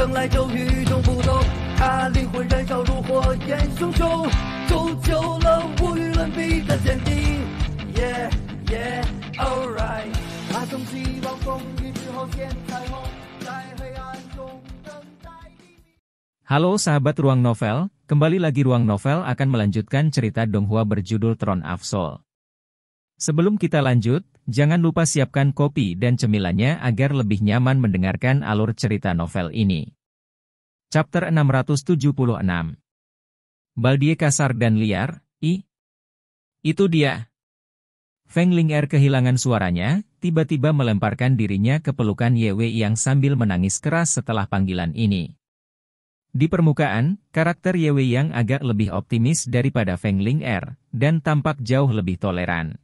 生来就与众不同，他灵魂燃烧如火焰熊熊，铸就了无与伦比的坚定。Yeah, yeah, alright。他从希望风雨之后见彩虹，在黑暗中等待黎明。Halo sahabat Ruang Novel, kembali lagi Ruang Novel akan melanjutkan cerita Donghua berjudul Throne of Soul. Sebelum kita lanjut, jangan lupa siapkan kopi dan cemilannya agar lebih nyaman mendengarkan alur cerita novel ini. Chapter 676. Baldie kasar dan liar, Itu dia. Feng Ling'er kehilangan suaranya, tiba-tiba melemparkan dirinya ke pelukan Ye Wei yang sambil menangis keras setelah panggilan ini. Di permukaan, karakter Ye Wei yang agak lebih optimis daripada Feng Ling'er, dan tampak jauh lebih toleran.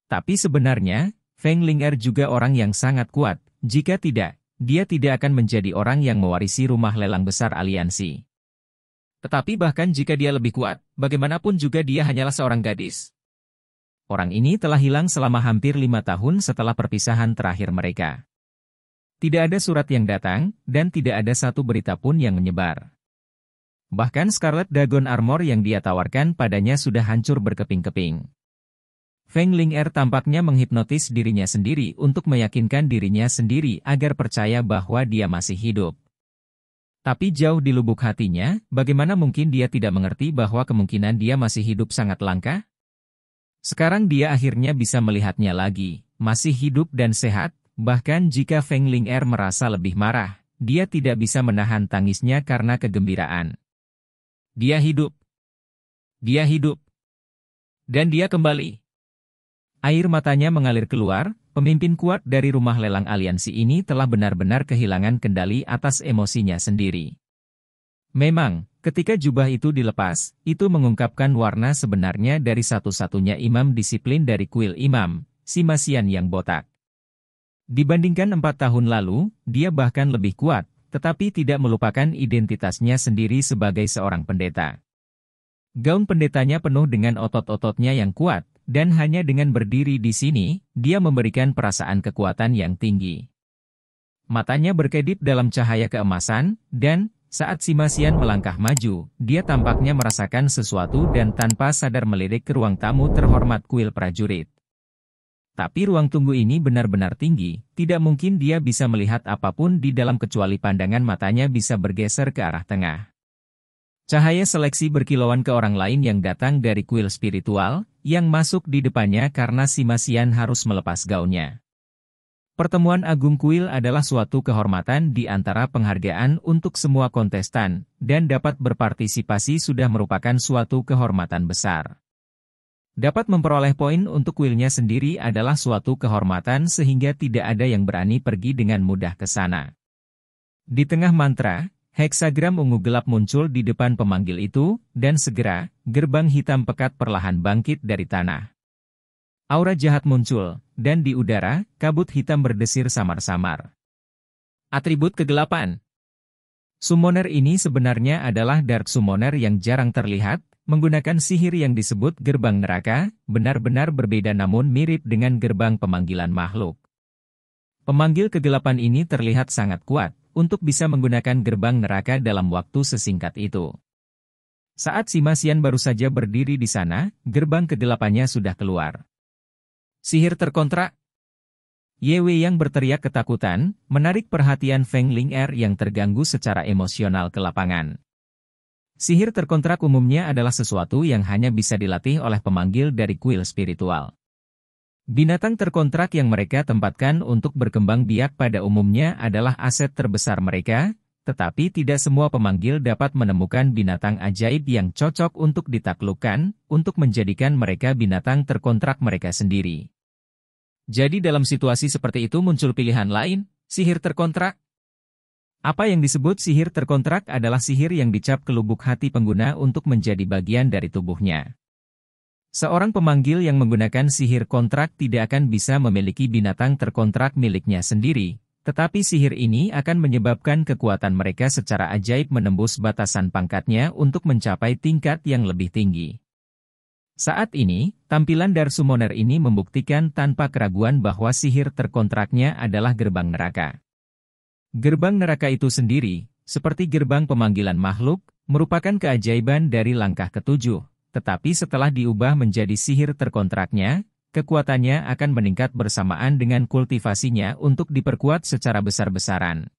Tapi sebenarnya, Feng Ling'er juga orang yang sangat kuat, jika tidak, dia tidak akan menjadi orang yang mewarisi rumah lelang besar aliansi. Tetapi bahkan jika dia lebih kuat, bagaimanapun juga dia hanyalah seorang gadis. Orang ini telah hilang selama hampir 5 tahun setelah perpisahan terakhir mereka. Tidak ada surat yang datang, dan tidak ada satu berita pun yang menyebar. Bahkan Scarlet Dragon Armor yang dia tawarkan padanya sudah hancur berkeping-keping. Feng Ling'er tampaknya menghipnotis dirinya sendiri untuk meyakinkan dirinya sendiri agar percaya bahwa dia masih hidup. Tapi jauh di lubuk hatinya, bagaimana mungkin dia tidak mengerti bahwa kemungkinan dia masih hidup sangat langka? Sekarang dia akhirnya bisa melihatnya lagi, masih hidup dan sehat, bahkan jika Feng Ling'er merasa lebih marah, dia tidak bisa menahan tangisnya karena kegembiraan. Dia hidup. Dia hidup. Dan dia kembali. Air matanya mengalir keluar, pemimpin kuat dari rumah lelang aliansi ini telah benar-benar kehilangan kendali atas emosinya sendiri. Memang, ketika jubah itu dilepas, itu mengungkapkan warna sebenarnya dari satu-satunya imam disiplin dari kuil imam, Sima Qian yang botak. Dibandingkan 4 tahun lalu, dia bahkan lebih kuat, tetapi tidak melupakan identitasnya sendiri sebagai seorang pendeta. Gaun pendetanya penuh dengan otot-ototnya yang kuat, dan hanya dengan berdiri di sini, dia memberikan perasaan kekuatan yang tinggi. Matanya berkedip dalam cahaya keemasan, dan saat Sima Qian melangkah maju, dia tampaknya merasakan sesuatu dan tanpa sadar melirik ke ruang tamu terhormat kuil prajurit. Tapi ruang tunggu ini benar-benar tinggi, tidak mungkin dia bisa melihat apapun di dalam kecuali pandangan matanya bisa bergeser ke arah tengah. Cahaya seleksi berkilauan ke orang lain yang datang dari kuil spiritual, yang masuk di depannya karena Sima Qian harus melepas gaunnya. Pertemuan agung kuil adalah suatu kehormatan di antara penghargaan untuk semua kontestan, dan dapat berpartisipasi sudah merupakan suatu kehormatan besar. Dapat memperoleh poin untuk kuilnya sendiri adalah suatu kehormatan sehingga tidak ada yang berani pergi dengan mudah ke sana. Di tengah mantra, heksagram ungu gelap muncul di depan pemanggil itu, dan segera, gerbang hitam pekat perlahan bangkit dari tanah. Aura jahat muncul, dan di udara, kabut hitam berdesir samar-samar. Atribut kegelapan. Summoner ini sebenarnya adalah Dark Summoner yang jarang terlihat, menggunakan sihir yang disebut gerbang neraka, benar-benar berbeda namun mirip dengan gerbang pemanggilan makhluk. Pemanggil kegelapan ini terlihat sangat kuat, untuk bisa menggunakan gerbang neraka dalam waktu sesingkat itu. Saat Sima Qian baru saja berdiri di sana, gerbang kegelapannya sudah keluar. Sihir terkontrak. Ye Wei yang berteriak ketakutan, menarik perhatian Feng Ling'er yang terganggu secara emosional ke lapangan. Sihir terkontrak umumnya adalah sesuatu yang hanya bisa dilatih oleh pemanggil dari kuil spiritual. Binatang terkontrak yang mereka tempatkan untuk berkembang biak pada umumnya adalah aset terbesar mereka, tetapi tidak semua pemanggil dapat menemukan binatang ajaib yang cocok untuk ditaklukkan, untuk menjadikan mereka binatang terkontrak mereka sendiri. Jadi dalam situasi seperti itu muncul pilihan lain, sihir terkontrak. Apa yang disebut sihir terkontrak adalah sihir yang dicap ke lubuk hati pengguna untuk menjadi bagian dari tubuhnya. Seorang pemanggil yang menggunakan sihir kontrak tidak akan bisa memiliki binatang terkontrak miliknya sendiri, tetapi sihir ini akan menyebabkan kekuatan mereka secara ajaib menembus batasan pangkatnya untuk mencapai tingkat yang lebih tinggi. Saat ini, tampilan Dark Summoner ini membuktikan tanpa keraguan bahwa sihir terkontraknya adalah gerbang neraka. Gerbang neraka itu sendiri, seperti gerbang pemanggilan makhluk, merupakan keajaiban dari langkah ketujuh, tetapi setelah diubah menjadi sihir terkontraknya, kekuatannya akan meningkat bersamaan dengan kultivasinya untuk diperkuat secara besar-besaran.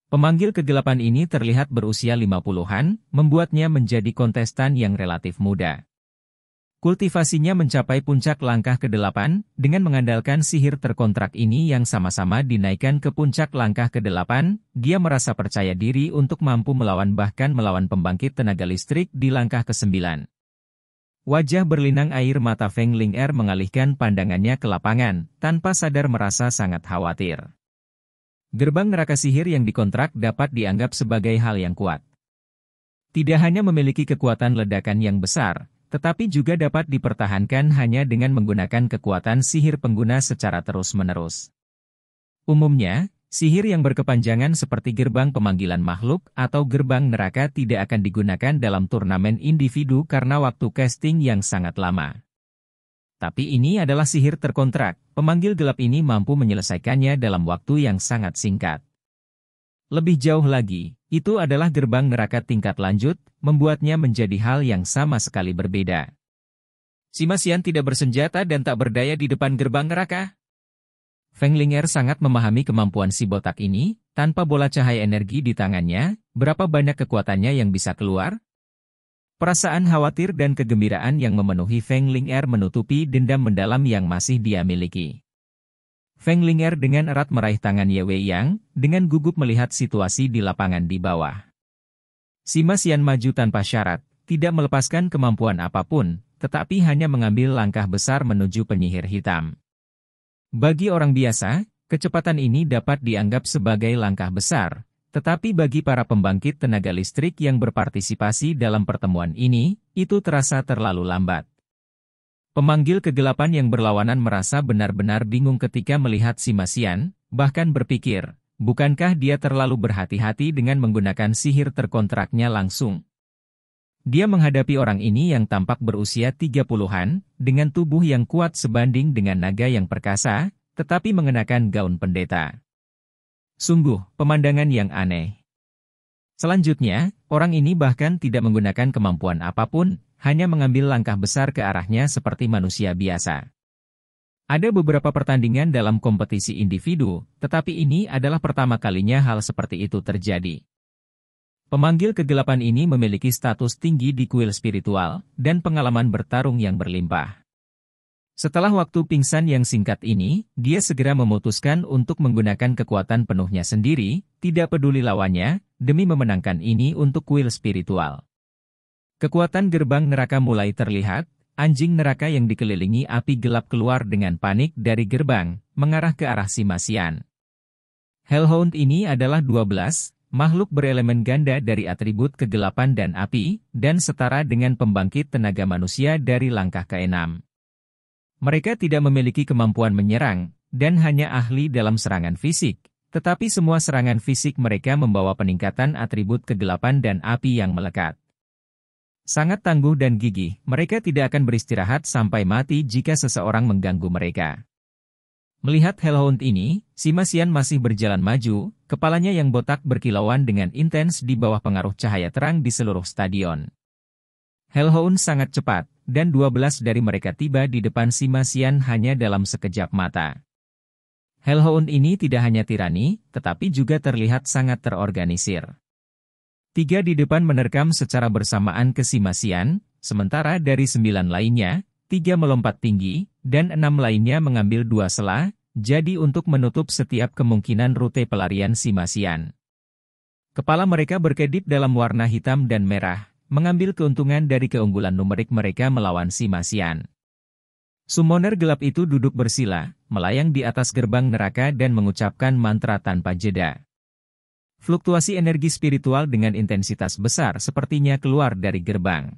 Pemanggil kegelapan ini terlihat berusia 50-an, membuatnya menjadi kontestan yang relatif muda. Kultivasinya mencapai puncak langkah ke-8, dengan mengandalkan sihir terkontrak ini yang sama-sama dinaikkan ke puncak langkah ke-8, dia merasa percaya diri untuk mampu melawan bahkan melawan pembangkit tenaga listrik di langkah ke-9. Wajah berlinang air mata Feng Ling'er mengalihkan pandangannya ke lapangan, tanpa sadar merasa sangat khawatir. Gerbang neraka sihir yang dikontrak dapat dianggap sebagai hal yang kuat. Tidak hanya memiliki kekuatan ledakan yang besar, tetapi juga dapat dipertahankan hanya dengan menggunakan kekuatan sihir pengguna secara terus-menerus. Umumnya, sihir yang berkepanjangan seperti gerbang pemanggilan makhluk atau gerbang neraka tidak akan digunakan dalam turnamen individu karena waktu casting yang sangat lama. Tapi ini adalah sihir terkontrak, pemanggil gelap ini mampu menyelesaikannya dalam waktu yang sangat singkat. Lebih jauh lagi, itu adalah gerbang neraka tingkat lanjut, membuatnya menjadi hal yang sama sekali berbeda. Sima Xian tidak bersenjata dan tak berdaya di depan gerbang neraka. Feng Ling'er sangat memahami kemampuan si botak ini, tanpa bola cahaya energi di tangannya, berapa banyak kekuatannya yang bisa keluar? Perasaan khawatir dan kegembiraan yang memenuhi Feng Ling'er menutupi dendam mendalam yang masih dia miliki. Feng Ling'er dengan erat meraih tangan Ye Wei Yang, dengan gugup melihat situasi di lapangan di bawah. Sima Xian maju tanpa syarat, tidak melepaskan kemampuan apapun, tetapi hanya mengambil langkah besar menuju penyihir hitam. Bagi orang biasa, kecepatan ini dapat dianggap sebagai langkah besar. Tetapi bagi para pembangkit tenaga listrik yang berpartisipasi dalam pertemuan ini, itu terasa terlalu lambat. Pemanggil kegelapan yang berlawanan merasa benar-benar bingung ketika melihat Sima Xian, bahkan berpikir, bukankah dia terlalu berhati-hati dengan menggunakan sihir terkontraknya langsung? Dia menghadapi orang ini yang tampak berusia 30-an, dengan tubuh yang kuat sebanding dengan naga yang perkasa, tetapi mengenakan gaun pendeta. Sungguh, pemandangan yang aneh. Selanjutnya, orang ini bahkan tidak menggunakan kemampuan apapun, hanya mengambil langkah besar ke arahnya seperti manusia biasa. Ada beberapa pertandingan dalam kompetisi individu, tetapi ini adalah pertama kalinya hal seperti itu terjadi. Pemanggil kegelapan ini memiliki status tinggi di kuil spiritual, dan pengalaman bertarung yang berlimpah. Setelah waktu pingsan yang singkat ini, dia segera memutuskan untuk menggunakan kekuatan penuhnya sendiri, tidak peduli lawannya, demi memenangkan ini untuk kuil spiritual. Kekuatan gerbang neraka mulai terlihat, anjing neraka yang dikelilingi api gelap keluar dengan panik dari gerbang, mengarah ke arah Sima Xian. Hellhound ini adalah 12, makhluk berelemen ganda dari atribut kegelapan dan api, dan setara dengan pembangkit tenaga manusia dari langkah ke-6. Mereka tidak memiliki kemampuan menyerang, dan hanya ahli dalam serangan fisik, tetapi semua serangan fisik mereka membawa peningkatan atribut kegelapan dan api yang melekat. Sangat tangguh dan gigih, mereka tidak akan beristirahat sampai mati jika seseorang mengganggu mereka. Melihat Hellhound ini, Sima Xian masih berjalan maju, kepalanya yang botak berkilauan dengan intens di bawah pengaruh cahaya terang di seluruh stadion. Hellhound sangat cepat, dan 12 dari mereka tiba di depan Sima Xian hanya dalam sekejap mata. Hellhound ini tidak hanya tirani, tetapi juga terlihat sangat terorganisir. 3 di depan menerkam secara bersamaan ke Sima Xian, sementara dari 9 lainnya, 3 melompat tinggi, dan 6 lainnya mengambil 2 sela, jadi untuk menutup setiap kemungkinan rute pelarian Sima Xian. Kepala mereka berkedip dalam warna hitam dan merah, mengambil keuntungan dari keunggulan numerik mereka melawan Sima Xian. Summoner gelap itu duduk bersila, melayang di atas gerbang neraka dan mengucapkan mantra tanpa jeda. Fluktuasi energi spiritual dengan intensitas besar sepertinya keluar dari gerbang.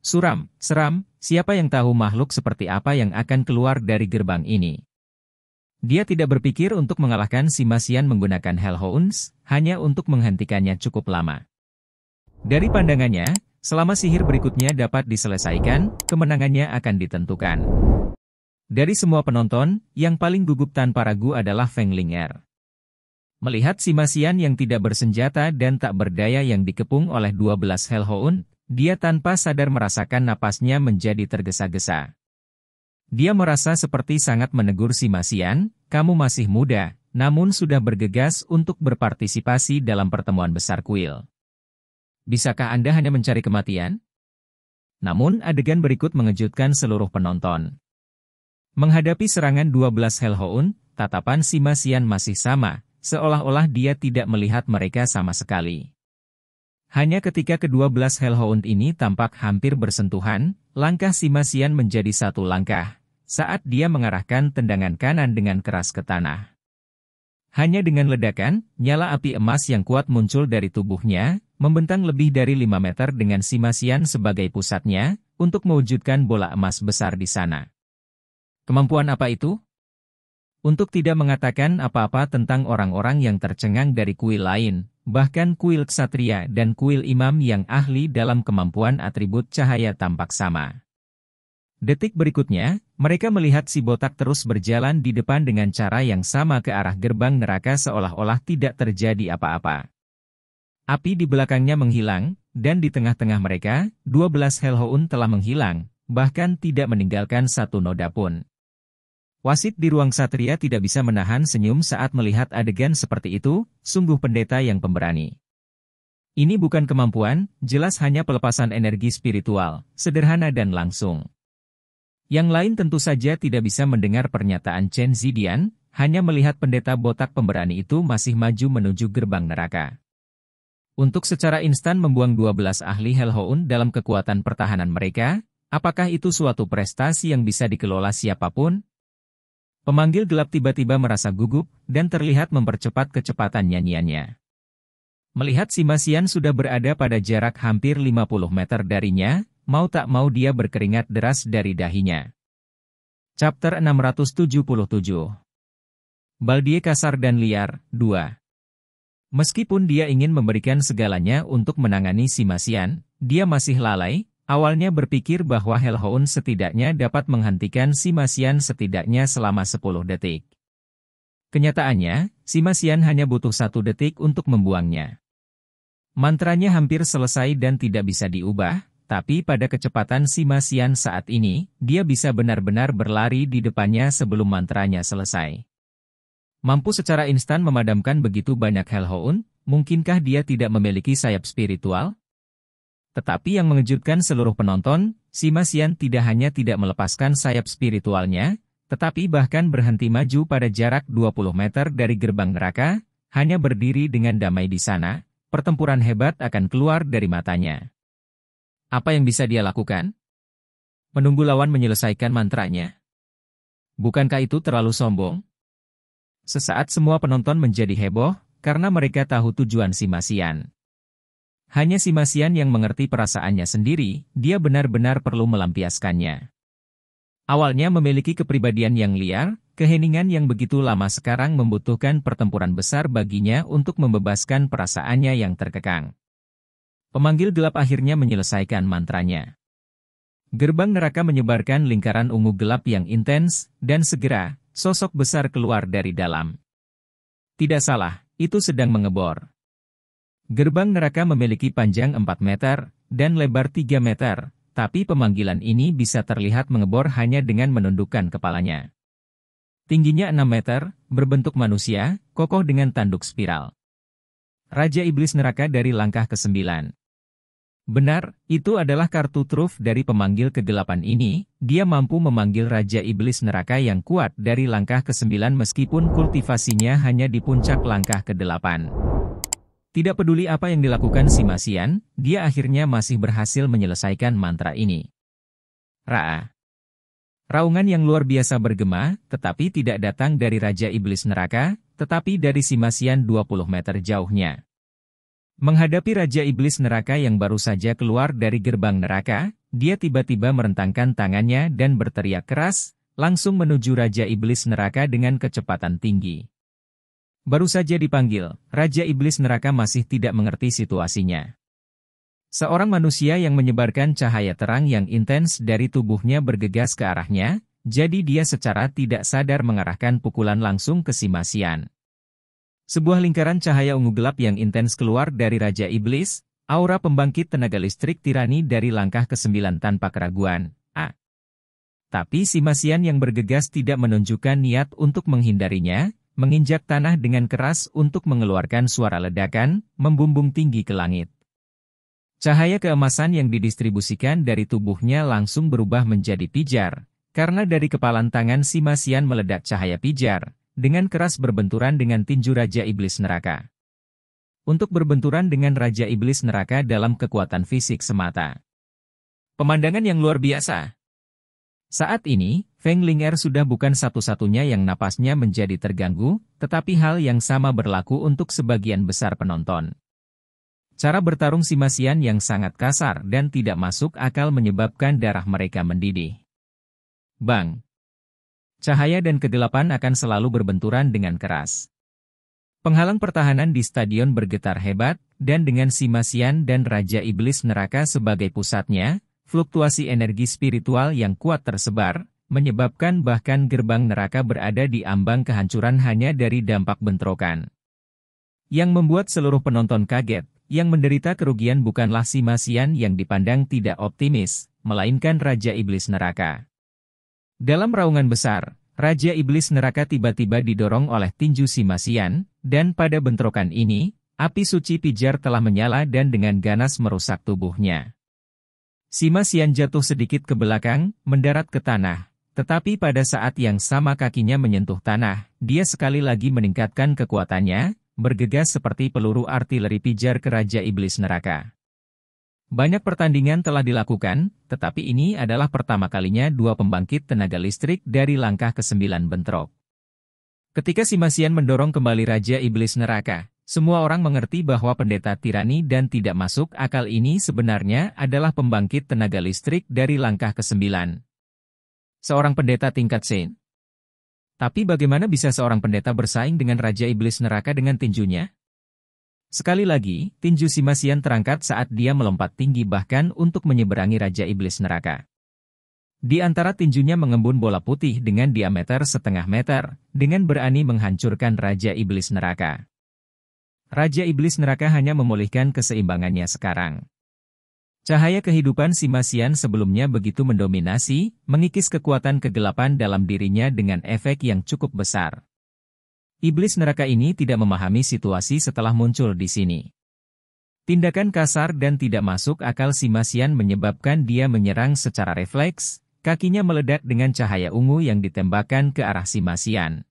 Suram, seram, siapa yang tahu makhluk seperti apa yang akan keluar dari gerbang ini? Dia tidak berpikir untuk mengalahkan Sima Xian menggunakan Hellhounds, hanya untuk menghentikannya cukup lama. Dari pandangannya, selama sihir berikutnya dapat diselesaikan, kemenangannya akan ditentukan. Dari semua penonton, yang paling gugup tanpa ragu adalah Feng Ling'er. Melihat si Masian yang tidak bersenjata dan tak berdaya yang dikepung oleh 12 Hellhound, dia tanpa sadar merasakan napasnya menjadi tergesa-gesa. Dia merasa seperti sangat menegur si Masian, "Kamu masih muda, namun sudah bergegas untuk berpartisipasi dalam pertemuan besar kuil. Bisakah Anda hanya mencari kematian?" Namun adegan berikut mengejutkan seluruh penonton. Menghadapi serangan 12 Hellhound, tatapan si Masian masih sama, seolah-olah dia tidak melihat mereka sama sekali. Hanya ketika ke-12 Hellhound ini tampak hampir bersentuhan, langkah si Masian menjadi satu langkah, saat dia mengarahkan tendangan kanan dengan keras ke tanah. Hanya dengan ledakan, nyala api emas yang kuat muncul dari tubuhnya, membentang lebih dari 5 meter dengan si Masian sebagai pusatnya, untuk mewujudkan bola emas besar di sana. Kemampuan apa itu? Untuk tidak mengatakan apa-apa tentang orang-orang yang tercengang dari kuil lain, bahkan kuil ksatria dan kuil imam yang ahli dalam kemampuan atribut cahaya tampak sama. Detik berikutnya, mereka melihat si botak terus berjalan di depan dengan cara yang sama ke arah gerbang neraka seolah-olah tidak terjadi apa-apa. Api di belakangnya menghilang, dan di tengah-tengah mereka, 12 Hellhound telah menghilang, bahkan tidak meninggalkan satu noda pun. Wasit di ruang Satria tidak bisa menahan senyum saat melihat adegan seperti itu, sungguh pendeta yang pemberani. Ini bukan kemampuan, jelas hanya pelepasan energi spiritual, sederhana dan langsung. Yang lain tentu saja tidak bisa mendengar pernyataan Chen Zidian, hanya melihat pendeta botak pemberani itu masih maju menuju gerbang neraka. Untuk secara instan membuang 12 ahli Hellhound dalam kekuatan pertahanan mereka, apakah itu suatu prestasi yang bisa dikelola siapapun? Pemanggil gelap tiba-tiba merasa gugup, dan terlihat mempercepat kecepatan nyanyiannya. Melihat si Masian sudah berada pada jarak hampir 50 meter darinya, mau tak mau dia berkeringat deras dari dahinya. Chapter 677 Baldie kasar dan liar, 2. Meskipun dia ingin memberikan segalanya untuk menangani si Masian, dia masih lalai. Awalnya berpikir bahwa Hellhound setidaknya dapat menghentikan si Masian setidaknya selama 10 detik. Kenyataannya, si Masian hanya butuh 1 detik untuk membuangnya. Mantranya hampir selesai dan tidak bisa diubah, tapi pada kecepatan si Masian saat ini, dia bisa benar-benar berlari di depannya sebelum mantranya selesai. Mampu secara instan memadamkan begitu banyak Hellhound, mungkinkah dia tidak memiliki sayap spiritual? Tetapi yang mengejutkan seluruh penonton, si Masian tidak hanya tidak melepaskan sayap spiritualnya, tetapi bahkan berhenti maju pada jarak 20 meter dari gerbang neraka, hanya berdiri dengan damai di sana, pertempuran hebat akan keluar dari matanya. Apa yang bisa dia lakukan? Menunggu lawan menyelesaikan mantranya. Bukankah itu terlalu sombong? Sesaat semua penonton menjadi heboh, karena mereka tahu tujuan si Masian. Hanya si Masian yang mengerti perasaannya sendiri, dia benar-benar perlu melampiaskannya. Awalnya memiliki kepribadian yang liar, keheningan yang begitu lama sekarang membutuhkan pertempuran besar baginya untuk membebaskan perasaannya yang terkekang. Pemanggil gelap akhirnya menyelesaikan mantranya. Gerbang neraka menyebarkan lingkaran ungu gelap yang intens, dan segera, sosok besar keluar dari dalam. Tidak salah, itu sedang mengebor. Gerbang neraka memiliki panjang 4 meter, dan lebar 3 meter, tapi pemanggilan ini bisa terlihat mengebor hanya dengan menundukkan kepalanya. Tingginya 6 meter, berbentuk manusia, kokoh dengan tanduk spiral. Raja Iblis Neraka dari langkah ke-9. Benar, itu adalah kartu truf dari pemanggil kegelapan ini, dia mampu memanggil Raja Iblis Neraka yang kuat dari langkah ke-9 meskipun kultivasinya hanya di puncak langkah ke-8. Tidak peduli apa yang dilakukan si Masian, dia akhirnya masih berhasil menyelesaikan mantra ini. Ra. Raungan yang luar biasa bergema, tetapi tidak datang dari Raja Iblis Neraka, tetapi dari si Masian 20 meter jauhnya. Menghadapi Raja Iblis Neraka yang baru saja keluar dari gerbang neraka, dia tiba-tiba merentangkan tangannya dan berteriak keras, langsung menuju Raja Iblis Neraka dengan kecepatan tinggi. Baru saja dipanggil, Raja Iblis Neraka masih tidak mengerti situasinya. Seorang manusia yang menyebarkan cahaya terang yang intens dari tubuhnya bergegas ke arahnya, jadi dia secara tidak sadar mengarahkan pukulan langsung ke si Masian. Sebuah lingkaran cahaya ungu gelap yang intens keluar dari Raja Iblis, aura pembangkit tenaga listrik tirani dari langkah ke-9 tanpa keraguan. Tapi si Masian yang bergegas tidak menunjukkan niat untuk menghindarinya, menginjak tanah dengan keras untuk mengeluarkan suara ledakan, membumbung tinggi ke langit. Cahaya keemasan yang didistribusikan dari tubuhnya langsung berubah menjadi pijar, karena dari kepalan tangan si Masian meledak cahaya pijar, dengan keras berbenturan dengan tinju Raja Iblis Neraka. Untuk berbenturan dengan Raja Iblis Neraka dalam kekuatan fisik semata. Pemandangan yang luar biasa. Saat ini, Feng Ling'er sudah bukan satu-satunya yang napasnya menjadi terganggu, tetapi hal yang sama berlaku untuk sebagian besar penonton. Cara bertarung si Masian yang sangat kasar dan tidak masuk akal menyebabkan darah mereka mendidih. Bang! Cahaya dan kegelapan akan selalu berbenturan dengan keras. Penghalang pertahanan di stadion bergetar hebat, dan dengan si Masian dan Raja Iblis Neraka sebagai pusatnya, fluktuasi energi spiritual yang kuat tersebar, menyebabkan bahkan gerbang neraka berada di ambang kehancuran hanya dari dampak bentrokan. Yang membuat seluruh penonton kaget, yang menderita kerugian bukanlah si Masian yang dipandang tidak optimis, melainkan Raja Iblis Neraka. Dalam raungan besar, Raja Iblis Neraka tiba-tiba didorong oleh tinju si Masian, dan pada bentrokan ini, api suci pijar telah menyala dan dengan ganas merusak tubuhnya. Si Masian jatuh sedikit ke belakang, mendarat ke tanah, tetapi pada saat yang sama kakinya menyentuh tanah, dia sekali lagi meningkatkan kekuatannya, bergegas seperti peluru artileri pijar ke Raja Iblis Neraka. Banyak pertandingan telah dilakukan, tetapi ini adalah pertama kalinya dua pembangkit tenaga listrik dari langkah ke-9 bentrok. Ketika si Masian mendorong kembali Raja Iblis Neraka, semua orang mengerti bahwa pendeta tirani dan tidak masuk akal ini sebenarnya adalah pembangkit tenaga listrik dari langkah ke-9. Seorang pendeta tingkat saint. Tapi bagaimana bisa seorang pendeta bersaing dengan Raja Iblis Neraka dengan tinjunya? Sekali lagi, tinju si Masian terangkat saat dia melompat tinggi bahkan untuk menyeberangi Raja Iblis Neraka. Di antara tinjunya mengembun bola putih dengan diameter setengah meter, dengan berani menghancurkan Raja Iblis Neraka. Raja Iblis Neraka hanya memulihkan keseimbangannya sekarang. Cahaya kehidupan si Masian sebelumnya begitu mendominasi, mengikis kekuatan kegelapan dalam dirinya dengan efek yang cukup besar. Iblis Neraka ini tidak memahami situasi setelah muncul di sini. Tindakan kasar dan tidak masuk akal si Masian menyebabkan dia menyerang secara refleks, kakinya meledak dengan cahaya ungu yang ditembakkan ke arah si Masian.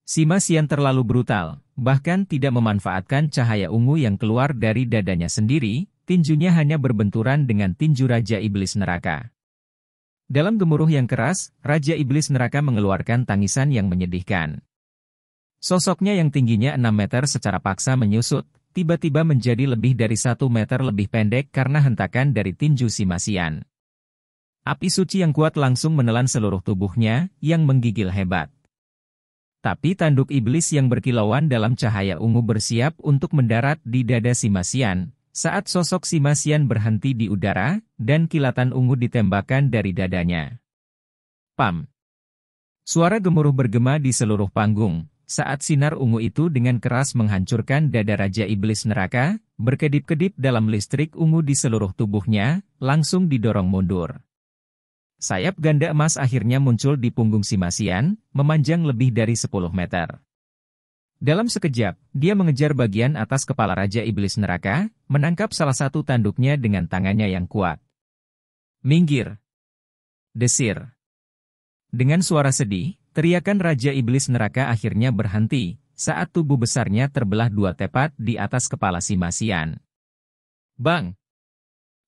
Si Masian terlalu brutal, bahkan tidak memanfaatkan cahaya ungu yang keluar dari dadanya sendiri, tinjunya hanya berbenturan dengan tinju Raja Iblis Neraka. Dalam gemuruh yang keras, Raja Iblis Neraka mengeluarkan tangisan yang menyedihkan. Sosoknya yang tingginya 6 meter secara paksa menyusut, tiba-tiba menjadi lebih dari 1 meter lebih pendek karena hentakan dari tinju si Masian. Api suci yang kuat langsung menelan seluruh tubuhnya, yang menggigil hebat. Tapi tanduk iblis yang berkilauan dalam cahaya ungu bersiap untuk mendarat di dada si Masian, saat sosok si Masian berhenti di udara, dan kilatan ungu ditembakkan dari dadanya. Pam! Suara gemuruh bergema di seluruh panggung, saat sinar ungu itu dengan keras menghancurkan dada Raja Iblis Neraka, berkedip-kedip dalam listrik ungu di seluruh tubuhnya, langsung didorong mundur. Sayap ganda emas akhirnya muncul di punggung si Masian, memanjang lebih dari 10 meter. Dalam sekejap, dia mengejar bagian atas kepala Raja Iblis Neraka, menangkap salah satu tanduknya dengan tangannya yang kuat. Minggir! Desir! Dengan suara sedih, teriakan Raja Iblis Neraka akhirnya berhenti, saat tubuh besarnya terbelah dua tepat di atas kepala si Masian. Bang!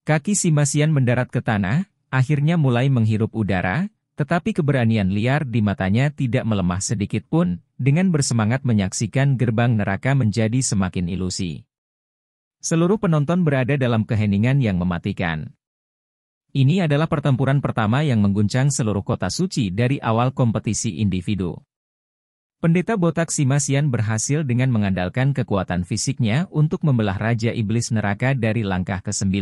Kaki si Masian mendarat ke tanah, akhirnya mulai menghirup udara, tetapi keberanian liar di matanya tidak melemah sedikit pun, dengan bersemangat menyaksikan gerbang neraka menjadi semakin ilusi. Seluruh penonton berada dalam keheningan yang mematikan. Ini adalah pertempuran pertama yang mengguncang seluruh kota suci dari awal kompetisi individu. Pendeta botak si Masian berhasil dengan mengandalkan kekuatan fisiknya untuk membelah Raja Iblis Neraka dari langkah ke-9.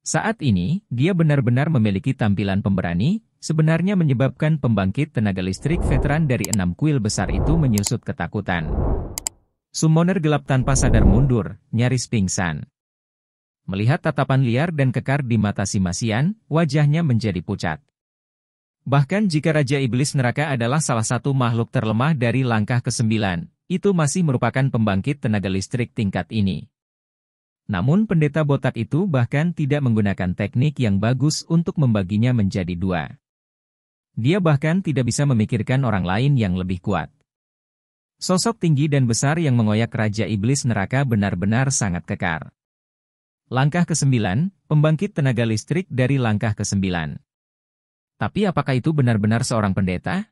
Saat ini, dia benar-benar memiliki tampilan pemberani, sebenarnya menyebabkan pembangkit tenaga listrik veteran dari 6 kuil besar itu menyusut ketakutan. Summoner gelap tanpa sadar mundur, nyaris pingsan. Melihat tatapan liar dan kekar di mata si Masian, wajahnya menjadi pucat. Bahkan jika Raja Iblis Neraka adalah salah satu makhluk terlemah dari langkah ke-9, itu masih merupakan pembangkit tenaga listrik tingkat ini. Namun pendeta botak itu bahkan tidak menggunakan teknik yang bagus untuk membaginya menjadi 2. Dia bahkan tidak bisa memikirkan orang lain yang lebih kuat. Sosok tinggi dan besar yang mengoyak Raja Iblis Neraka benar-benar sangat kekar. Langkah ke-9, pembangkit tenaga listrik dari langkah ke-9. Tapi apakah itu benar-benar seorang pendeta?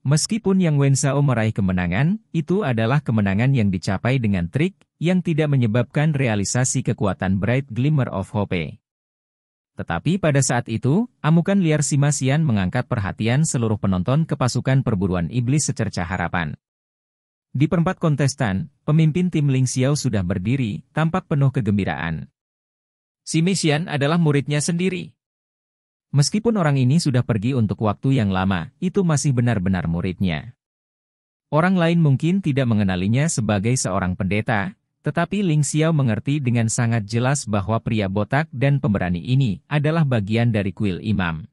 Meskipun Yang Wensao meraih kemenangan, itu adalah kemenangan yang dicapai dengan trik, yang tidak menyebabkan realisasi kekuatan Bright Glimmer of Hope. Tetapi pada saat itu, amukan liar si Masian mengangkat perhatian seluruh penonton ke pasukan perburuan iblis secerca harapan. Di perempat kontestan, pemimpin tim Ling Xiao sudah berdiri, tampak penuh kegembiraan. Si Masian adalah muridnya sendiri. Meskipun orang ini sudah pergi untuk waktu yang lama, itu masih benar-benar muridnya. Orang lain mungkin tidak mengenalinya sebagai seorang pendeta, tetapi Ling Xiao mengerti dengan sangat jelas bahwa pria botak dan pemberani ini adalah bagian dari kuil imam.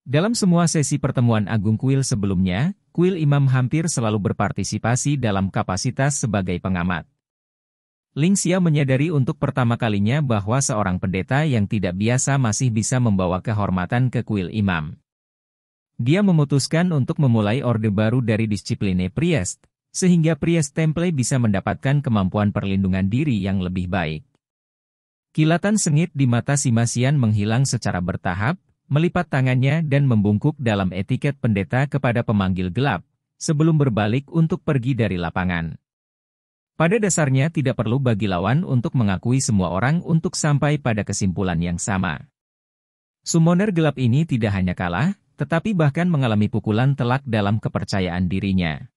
Dalam semua sesi pertemuan agung kuil sebelumnya, kuil imam hampir selalu berpartisipasi dalam kapasitas sebagai pengamat. Ling Xiao menyadari untuk pertama kalinya bahwa seorang pendeta yang tidak biasa masih bisa membawa kehormatan ke kuil imam. Dia memutuskan untuk memulai orde baru dari disipline priest, sehingga priest temple bisa mendapatkan kemampuan perlindungan diri yang lebih baik. Kilatan sengit di mata si Masian menghilang secara bertahap, melipat tangannya dan membungkuk dalam etiket pendeta kepada pemanggil gelap, sebelum berbalik untuk pergi dari lapangan. Pada dasarnya tidak perlu bagi lawan untuk mengakui semua orang untuk sampai pada kesimpulan yang sama. Summoner gelap ini tidak hanya kalah, tetapi bahkan mengalami pukulan telak dalam kepercayaan dirinya.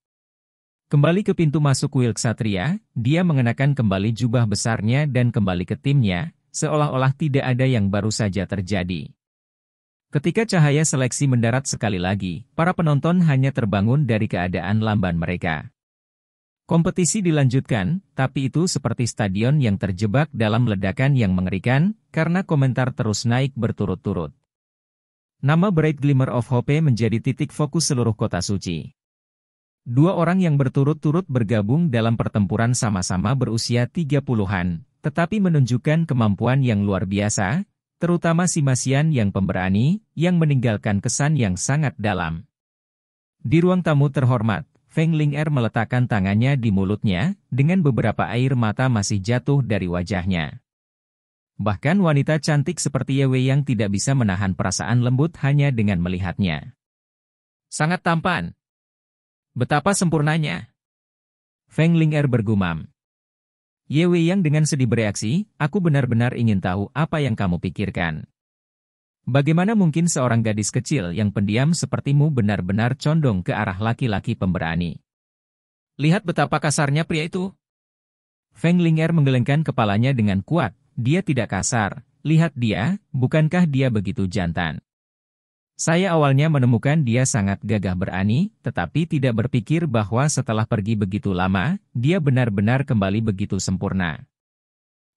Kembali ke pintu masuk kuil ksatria, dia mengenakan kembali jubah besarnya dan kembali ke timnya, seolah-olah tidak ada yang baru saja terjadi. Ketika cahaya seleksi mendarat sekali lagi, para penonton hanya terbangun dari keadaan lamban mereka. Kompetisi dilanjutkan, tapi itu seperti stadion yang terjebak dalam ledakan yang mengerikan, karena komentar terus naik berturut-turut. Nama Bright Glimmer of Hope menjadi titik fokus seluruh kota suci. 2 orang yang berturut-turut bergabung dalam pertempuran sama-sama berusia 30-an, tetapi menunjukkan kemampuan yang luar biasa, terutama si Masian yang pemberani, yang meninggalkan kesan yang sangat dalam. Di ruang tamu terhormat, Feng Ling'er meletakkan tangannya di mulutnya, dengan beberapa air mata masih jatuh dari wajahnya. Bahkan wanita cantik seperti Ye Wei yang tidak bisa menahan perasaan lembut hanya dengan melihatnya. Sangat tampan. Betapa sempurnanya. Feng Ling'er bergumam. Ye Wei yang dengan sedih bereaksi, aku benar-benar ingin tahu apa yang kamu pikirkan. Bagaimana mungkin seorang gadis kecil yang pendiam sepertimu benar-benar condong ke arah laki-laki pemberani? Lihat betapa kasarnya pria itu. Feng Ling'er menggelengkan kepalanya dengan kuat. Dia tidak kasar. Lihat dia, bukankah dia begitu jantan? Saya awalnya menemukan dia sangat gagah berani, tetapi tidak berpikir bahwa setelah pergi begitu lama, dia benar-benar kembali begitu sempurna.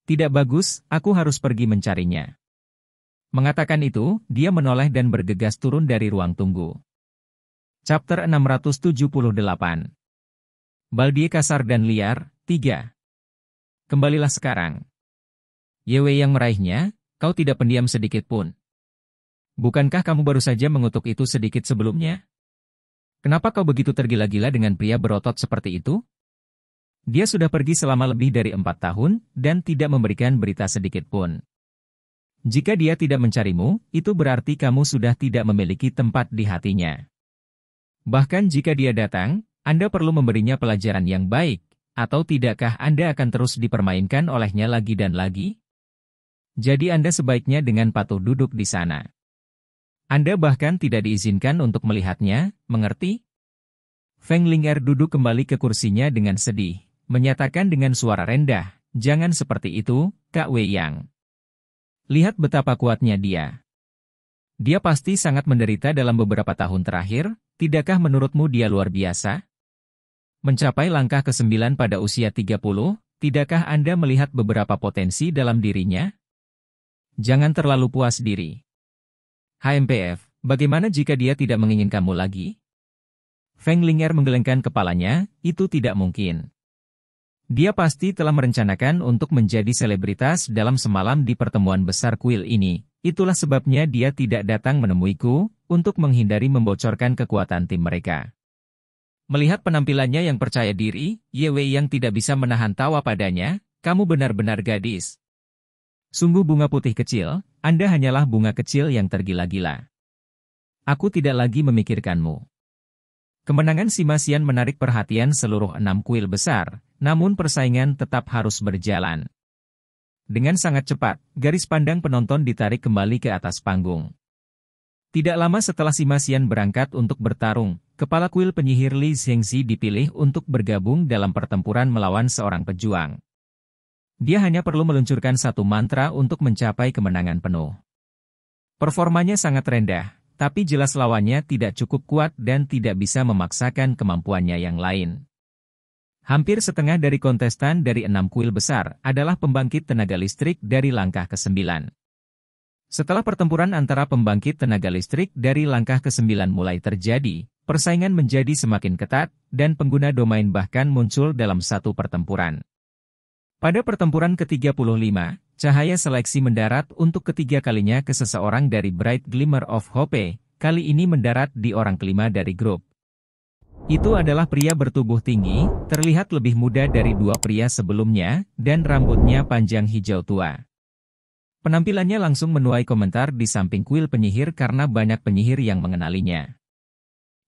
Tidak bagus, aku harus pergi mencarinya. Mengatakan itu, dia menoleh dan bergegas turun dari ruang tunggu. Chapter 678. Baldie kasar dan liar, 3. Kembalilah sekarang. Ye Wei yang meraihnya, kau tidak pendiam sedikit pun. Bukankah kamu baru saja mengutuk itu sedikit sebelumnya? Kenapa kau begitu tergila-gila dengan pria berotot seperti itu? Dia sudah pergi selama lebih dari 4 tahun, dan tidak memberikan berita sedikit pun. Jika dia tidak mencarimu, itu berarti kamu sudah tidak memiliki tempat di hatinya. Bahkan jika dia datang, Anda perlu memberinya pelajaran yang baik, atau tidakkah Anda akan terus dipermainkan olehnya lagi dan lagi? Jadi Anda sebaiknya dengan patuh duduk di sana. Anda bahkan tidak diizinkan untuk melihatnya, mengerti? Feng Ling'er duduk kembali ke kursinya dengan sedih, menyatakan dengan suara rendah, jangan seperti itu, Kak Wei Yang. Lihat betapa kuatnya dia. Dia pasti sangat menderita dalam beberapa tahun terakhir, tidakkah menurutmu dia luar biasa? Mencapai langkah ke-9 pada usia 30, tidakkah Anda melihat beberapa potensi dalam dirinya? Jangan terlalu puas diri. HMPF, bagaimana jika dia tidak menginginkanmu lagi? Feng Ling'er menggelengkan kepalanya, itu tidak mungkin. Dia pasti telah merencanakan untuk menjadi selebritas dalam semalam di pertemuan besar kuil ini. Itulah sebabnya dia tidak datang menemuiku, untuk menghindari membocorkan kekuatan tim mereka. Melihat penampilannya yang percaya diri, Ye Wei yang tidak bisa menahan tawa padanya, kamu benar-benar gadis. Sungguh bunga putih kecil, Anda hanyalah bunga kecil yang tergila-gila. Aku tidak lagi memikirkanmu. Kemenangan Sima Xian menarik perhatian seluruh 6 kuil besar, namun persaingan tetap harus berjalan. Dengan sangat cepat, garis pandang penonton ditarik kembali ke atas panggung. Tidak lama setelah Sima Xian berangkat untuk bertarung, kepala kuil penyihir Li Zhengxi dipilih untuk bergabung dalam pertempuran melawan seorang pejuang. Dia hanya perlu meluncurkan satu mantra untuk mencapai kemenangan penuh. Performanya sangat rendah, tapi jelas lawannya tidak cukup kuat dan tidak bisa memaksakan kemampuannya yang lain. Hampir setengah dari kontestan dari 6 kuil besar adalah pembangkit tenaga listrik dari langkah ke-9. Setelah pertempuran antara pembangkit tenaga listrik dari langkah ke-9 mulai terjadi, persaingan menjadi semakin ketat, dan pengguna domain bahkan muncul dalam satu pertempuran. Pada pertempuran ke-35, cahaya seleksi mendarat untuk ketiga kalinya ke seseorang dari Bright Glimmer of Hope, kali ini mendarat di orang kelima dari grup. Itu adalah pria bertubuh tinggi, terlihat lebih muda dari 2 pria sebelumnya, dan rambutnya panjang hijau tua. Penampilannya langsung menuai komentar di samping kuil penyihir karena banyak penyihir yang mengenalinya.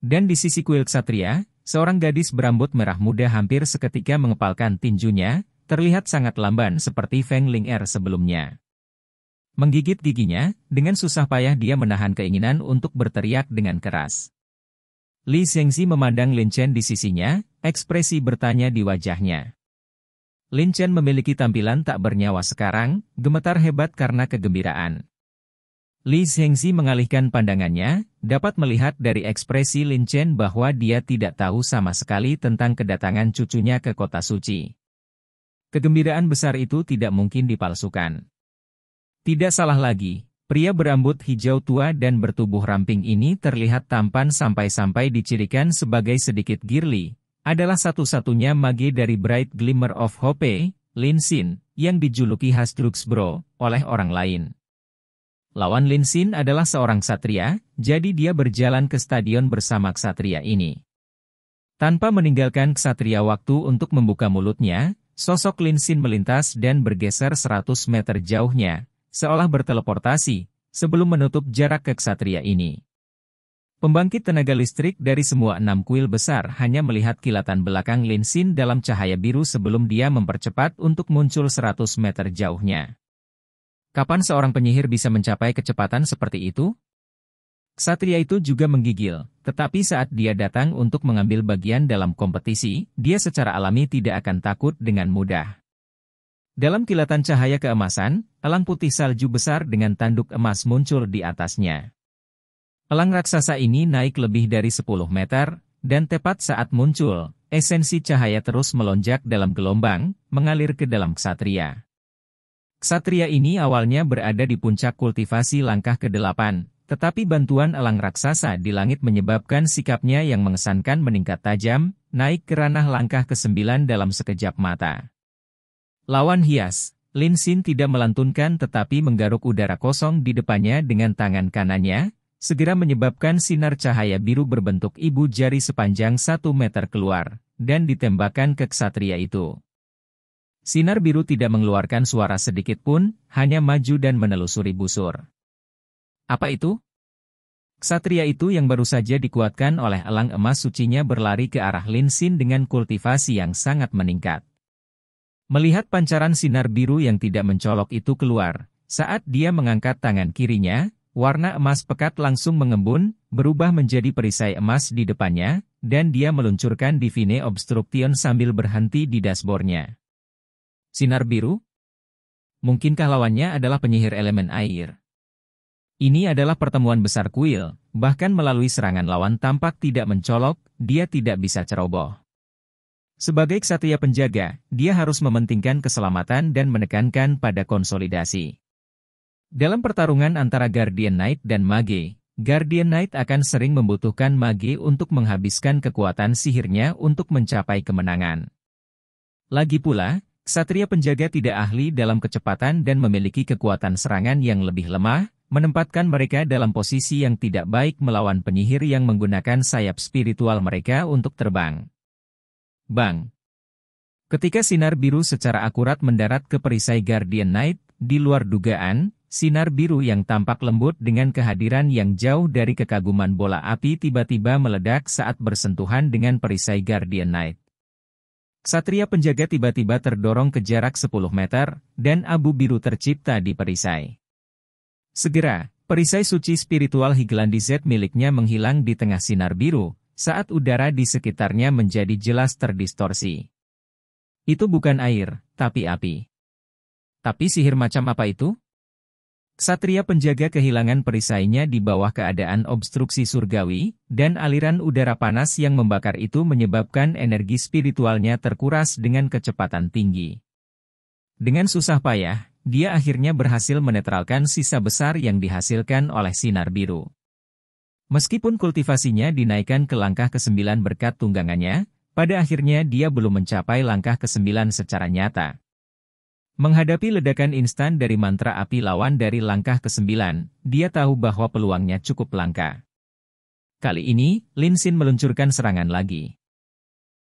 Dan di sisi kuil ksatria, seorang gadis berambut merah muda hampir seketika mengepalkan tinjunya, terlihat sangat lamban seperti Feng Ling'er sebelumnya. Menggigit giginya, dengan susah payah dia menahan keinginan untuk berteriak dengan keras. Li Zhengxi memandang Lin Chen di sisinya, ekspresi bertanya di wajahnya. Lin Chen memiliki tampilan tak bernyawa sekarang, gemetar hebat karena kegembiraan. Li Zhengxi mengalihkan pandangannya, dapat melihat dari ekspresi Lin Chen bahwa dia tidak tahu sama sekali tentang kedatangan cucunya ke kota suci. Kegembiraan besar itu tidak mungkin dipalsukan. Tidak salah lagi. Pria berambut hijau tua dan bertubuh ramping ini terlihat tampan sampai-sampai dicirikan sebagai sedikit girly, adalah satu-satunya mage dari Bright Glimmer of Hope, Lin Xin, yang dijuluki Hasdrugsbro oleh orang lain. Lawan Lin Xin adalah seorang ksatria, jadi dia berjalan ke stadion bersama ksatria ini. Tanpa meninggalkan ksatria waktu untuk membuka mulutnya, sosok Lin Xin melintas dan bergeser 100 meter jauhnya, seolah berteleportasi, sebelum menutup jarak ke ksatria ini. Pembangkit tenaga listrik dari semua 6 kuil besar hanya melihat kilatan belakang Lin Xin dalam cahaya biru sebelum dia mempercepat untuk muncul 100 meter jauhnya. Kapan seorang penyihir bisa mencapai kecepatan seperti itu? Ksatria itu juga menggigil, tetapi saat dia datang untuk mengambil bagian dalam kompetisi, dia secara alami tidak akan takut dengan mudah. Dalam kilatan cahaya keemasan, elang putih salju besar dengan tanduk emas muncul di atasnya. Elang raksasa ini naik lebih dari 10 meter, dan tepat saat muncul, esensi cahaya terus melonjak dalam gelombang, mengalir ke dalam ksatria. Ksatria ini awalnya berada di puncak kultivasi langkah ke-8, tetapi bantuan elang raksasa di langit menyebabkan sikapnya yang mengesankan meningkat tajam, naik ke ranah langkah ke-9 dalam sekejap mata. Lawan hias, Lin Xin tidak melantunkan tetapi menggaruk udara kosong di depannya dengan tangan kanannya, segera menyebabkan sinar cahaya biru berbentuk ibu jari sepanjang 1 meter keluar, dan ditembakkan ke ksatria itu. Sinar biru tidak mengeluarkan suara sedikit pun, hanya maju dan menelusuri busur. Apa itu? Ksatria itu yang baru saja dikuatkan oleh elang emas sucinya berlari ke arah Lin Xin dengan kultivasi yang sangat meningkat. Melihat pancaran sinar biru yang tidak mencolok itu keluar, saat dia mengangkat tangan kirinya, warna emas pekat langsung mengembun, berubah menjadi perisai emas di depannya, dan dia meluncurkan Divine Obstruction sambil berhenti di dashboardnya. Sinar biru? Mungkinkah lawannya adalah penyihir elemen air? Ini adalah pertemuan besar kuil, bahkan melalui serangan lawan tampak tidak mencolok, dia tidak bisa ceroboh. Sebagai ksatria penjaga, dia harus mementingkan keselamatan dan menekankan pada konsolidasi. Dalam pertarungan antara Guardian Knight dan Mage, Guardian Knight akan sering membutuhkan Mage untuk menghabiskan kekuatan sihirnya untuk mencapai kemenangan. Lagi pula, ksatria penjaga tidak ahli dalam kecepatan dan memiliki kekuatan serangan yang lebih lemah, menempatkan mereka dalam posisi yang tidak baik melawan penyihir yang menggunakan sayap spiritual mereka untuk terbang. Bang! Ketika sinar biru secara akurat mendarat ke perisai Guardian Knight, di luar dugaan, sinar biru yang tampak lembut dengan kehadiran yang jauh dari kekaguman bola api tiba-tiba meledak saat bersentuhan dengan perisai Guardian Knight. Ksatria penjaga tiba-tiba terdorong ke jarak 10 meter, dan abu biru tercipta di perisai. Segera, perisai suci spiritual Higlandi Z miliknya menghilang di tengah sinar biru, saat udara di sekitarnya menjadi jelas terdistorsi. Itu bukan air, tapi api. Tapi sihir macam apa itu? Ksatria penjaga kehilangan perisainya di bawah keadaan obstruksi surgawi, dan aliran udara panas yang membakar itu menyebabkan energi spiritualnya terkuras dengan kecepatan tinggi. Dengan susah payah, dia akhirnya berhasil menetralkan sisa besar yang dihasilkan oleh sinar biru. Meskipun kultivasinya dinaikkan ke langkah ke-9 berkat tunggangannya, pada akhirnya dia belum mencapai langkah ke-9 secara nyata. Menghadapi ledakan instan dari mantra api lawan dari langkah ke-9, dia tahu bahwa peluangnya cukup langka. Kali ini, Lin Xin meluncurkan serangan lagi.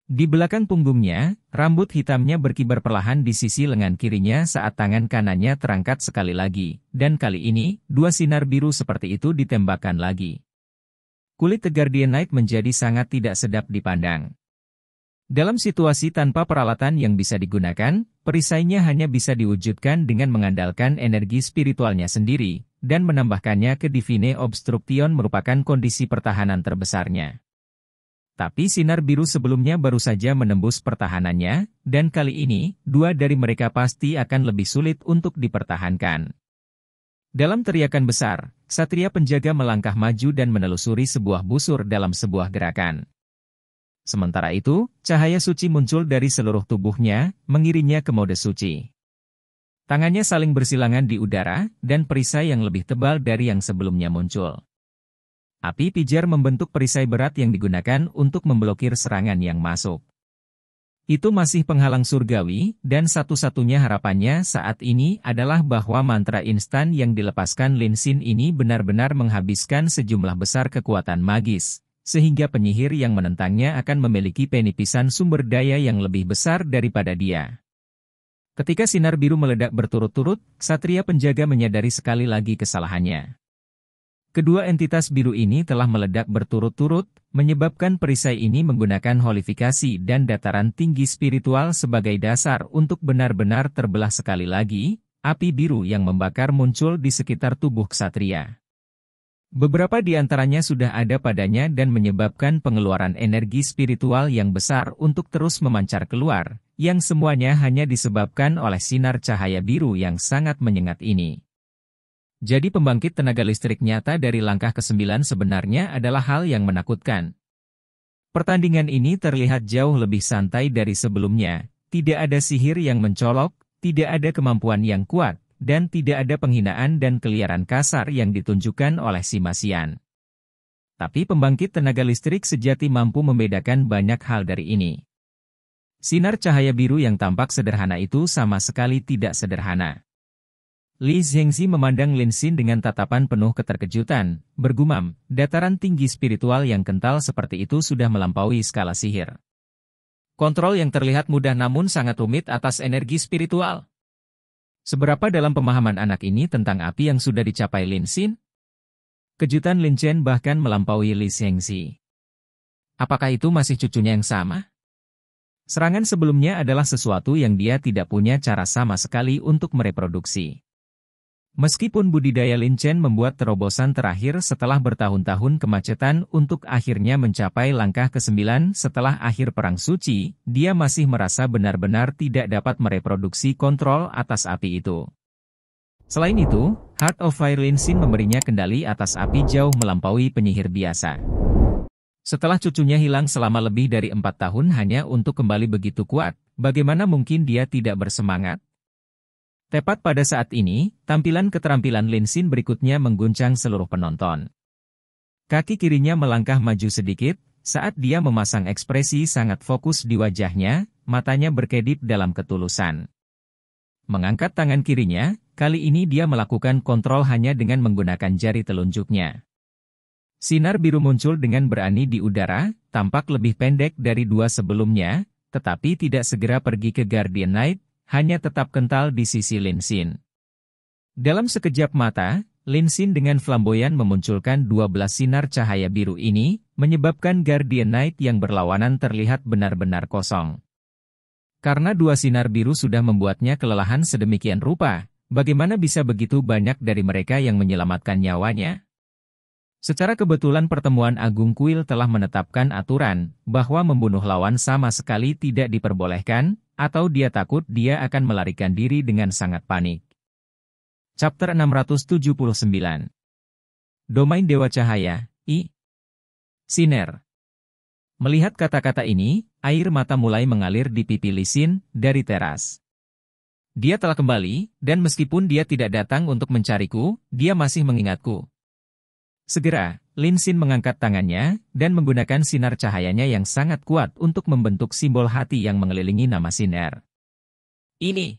Di belakang punggungnya, rambut hitamnya berkibar perlahan di sisi lengan kirinya saat tangan kanannya terangkat sekali lagi, dan kali ini, dua sinar biru seperti itu ditembakkan lagi. Kulit The Guardian Knight menjadi sangat tidak sedap dipandang. Dalam situasi tanpa peralatan yang bisa digunakan, perisainya hanya bisa diwujudkan dengan mengandalkan energi spiritualnya sendiri, dan menambahkannya ke Divine Obstruction merupakan kondisi pertahanan terbesarnya. Tapi sinar biru sebelumnya baru saja menembus pertahanannya, dan kali ini, dua dari mereka pasti akan lebih sulit untuk dipertahankan. Dalam teriakan besar, ksatria penjaga melangkah maju dan menelusuri sebuah busur dalam sebuah gerakan. Sementara itu, cahaya suci muncul dari seluruh tubuhnya, mengirimnya ke mode suci. Tangannya saling bersilangan di udara, dan perisai yang lebih tebal dari yang sebelumnya muncul. Api pijar membentuk perisai berat yang digunakan untuk memblokir serangan yang masuk. Itu masih penghalang surgawi, dan satu-satunya harapannya saat ini adalah bahwa mantra instan yang dilepaskan Lin Xin ini benar-benar menghabiskan sejumlah besar kekuatan magis, sehingga penyihir yang menentangnya akan memiliki penipisan sumber daya yang lebih besar daripada dia. Ketika sinar biru meledak berturut-turut, ksatria penjaga menyadari sekali lagi kesalahannya. Kedua entitas biru ini telah meledak berturut-turut, menyebabkan perisai ini menggunakan holifikasi dan dataran tinggi spiritual sebagai dasar untuk benar-benar terbelah sekali lagi, api biru yang membakar muncul di sekitar tubuh ksatria. Beberapa di antaranya sudah ada padanya dan menyebabkan pengeluaran energi spiritual yang besar untuk terus memancar keluar, yang semuanya hanya disebabkan oleh sinar cahaya biru yang sangat menyengat ini. Jadi pembangkit tenaga listrik nyata dari langkah ke-9 sebenarnya adalah hal yang menakutkan. Pertandingan ini terlihat jauh lebih santai dari sebelumnya, tidak ada sihir yang mencolok, tidak ada kemampuan yang kuat, dan tidak ada penghinaan dan keliaran kasar yang ditunjukkan oleh si Masian. Tapi pembangkit tenaga listrik sejati mampu membedakan banyak hal dari ini. Sinar cahaya biru yang tampak sederhana itu sama sekali tidak sederhana. Li Zhengzi memandang Lin Xin dengan tatapan penuh keterkejutan, bergumam, dataran tinggi spiritual yang kental seperti itu sudah melampaui skala sihir. Kontrol yang terlihat mudah namun sangat rumit atas energi spiritual. Seberapa dalam pemahaman anak ini tentang api yang sudah dicapai Lin Xin? Kejutan Lin Chen bahkan melampaui Li Zhengzi. Apakah itu masih cucunya yang sama? Serangan sebelumnya adalah sesuatu yang dia tidak punya cara sama sekali untuk mereproduksi. Meskipun budidaya Lin Chen membuat terobosan terakhir setelah bertahun-tahun kemacetan untuk akhirnya mencapai langkah ke-9 setelah akhir Perang Suci, dia masih merasa benar-benar tidak dapat mereproduksi kontrol atas api itu. Selain itu, Heart of Fire Lin Xin memberinya kendali atas api jauh melampaui penyihir biasa. Setelah cucunya hilang selama lebih dari 4 tahun hanya untuk kembali begitu kuat, bagaimana mungkin dia tidak bersemangat? Tepat pada saat ini, tampilan keterampilan Lin Xin berikutnya mengguncang seluruh penonton. Kaki kirinya melangkah maju sedikit, saat dia memasang ekspresi sangat fokus di wajahnya, matanya berkedip dalam ketulusan. Mengangkat tangan kirinya, kali ini dia melakukan kontrol hanya dengan menggunakan jari telunjuknya. Sinar biru muncul dengan berani di udara, tampak lebih pendek dari dua sebelumnya, tetapi tidak segera pergi ke Guardian Knight, hanya tetap kental di sisi Lin Xin. Dalam sekejap mata, Lin Xin dengan flamboyan memunculkan 12 sinar cahaya biru ini, menyebabkan Guardian Knight yang berlawanan terlihat benar-benar kosong. Karena dua sinar biru sudah membuatnya kelelahan sedemikian rupa, bagaimana bisa begitu banyak dari mereka yang menyelamatkan nyawanya? Secara kebetulan pertemuan Agung Kuil telah menetapkan aturan bahwa membunuh lawan sama sekali tidak diperbolehkan, atau dia takut dia akan melarikan diri dengan sangat panik. Chapter 679. Domain Dewa Cahaya, I. Siner. Melihat kata-kata ini, air mata mulai mengalir di pipi Lin Xin dari teras. Dia telah kembali, dan meskipun dia tidak datang untuk mencariku, dia masih mengingatku. Segera, Lin Xin mengangkat tangannya, dan menggunakan sinar cahayanya yang sangat kuat untuk membentuk simbol hati yang mengelilingi nama Siner. Ini.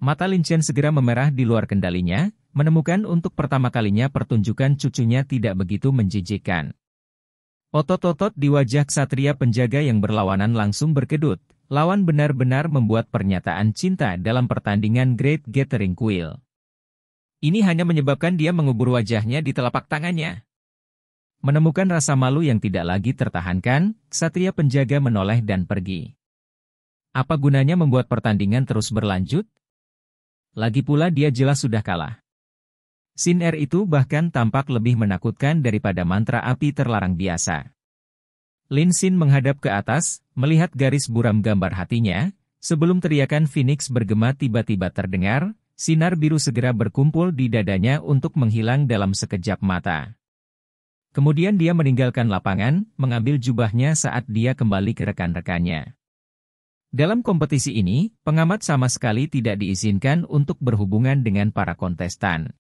Mata Lin Chen segera memerah di luar kendalinya, menemukan untuk pertama kalinya pertunjukan cucunya tidak begitu menjijikkan. Otot-otot di wajah ksatria penjaga yang berlawanan langsung berkedut, lawan benar-benar membuat pernyataan cinta dalam pertandingan Great Gathering Kuil. Ini hanya menyebabkan dia mengubur wajahnya di telapak tangannya. Menemukan rasa malu yang tidak lagi tertahankan, ksatria penjaga menoleh dan pergi. Apa gunanya membuat pertandingan terus berlanjut? Lagi pula dia jelas sudah kalah. Siner itu bahkan tampak lebih menakutkan daripada mantra api terlarang biasa. Lin Xin menghadap ke atas, melihat garis buram gambar hatinya, sebelum teriakan Phoenix bergema tiba-tiba terdengar. Sinar biru segera berkumpul di dadanya untuk menghilang dalam sekejap mata. Kemudian dia meninggalkan lapangan, mengambil jubahnya saat dia kembali ke rekan-rekannya. Dalam kompetisi ini, pengamat sama sekali tidak diizinkan untuk berhubungan dengan para kontestan.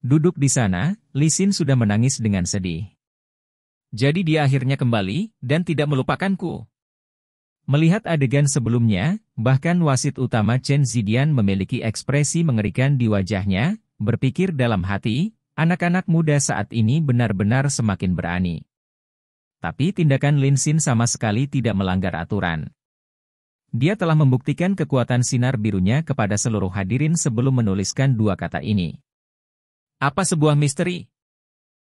Duduk di sana, Lin Xin sudah menangis dengan sedih. Jadi dia akhirnya kembali, dan tidak melupakanku. Melihat adegan sebelumnya, bahkan wasit utama Chen Zidian memiliki ekspresi mengerikan di wajahnya, berpikir dalam hati, anak-anak muda saat ini benar-benar semakin berani. Tapi tindakan Lin Xin sama sekali tidak melanggar aturan. Dia telah membuktikan kekuatan sinar birunya kepada seluruh hadirin sebelum menuliskan dua kata ini. Apa sebuah misteri?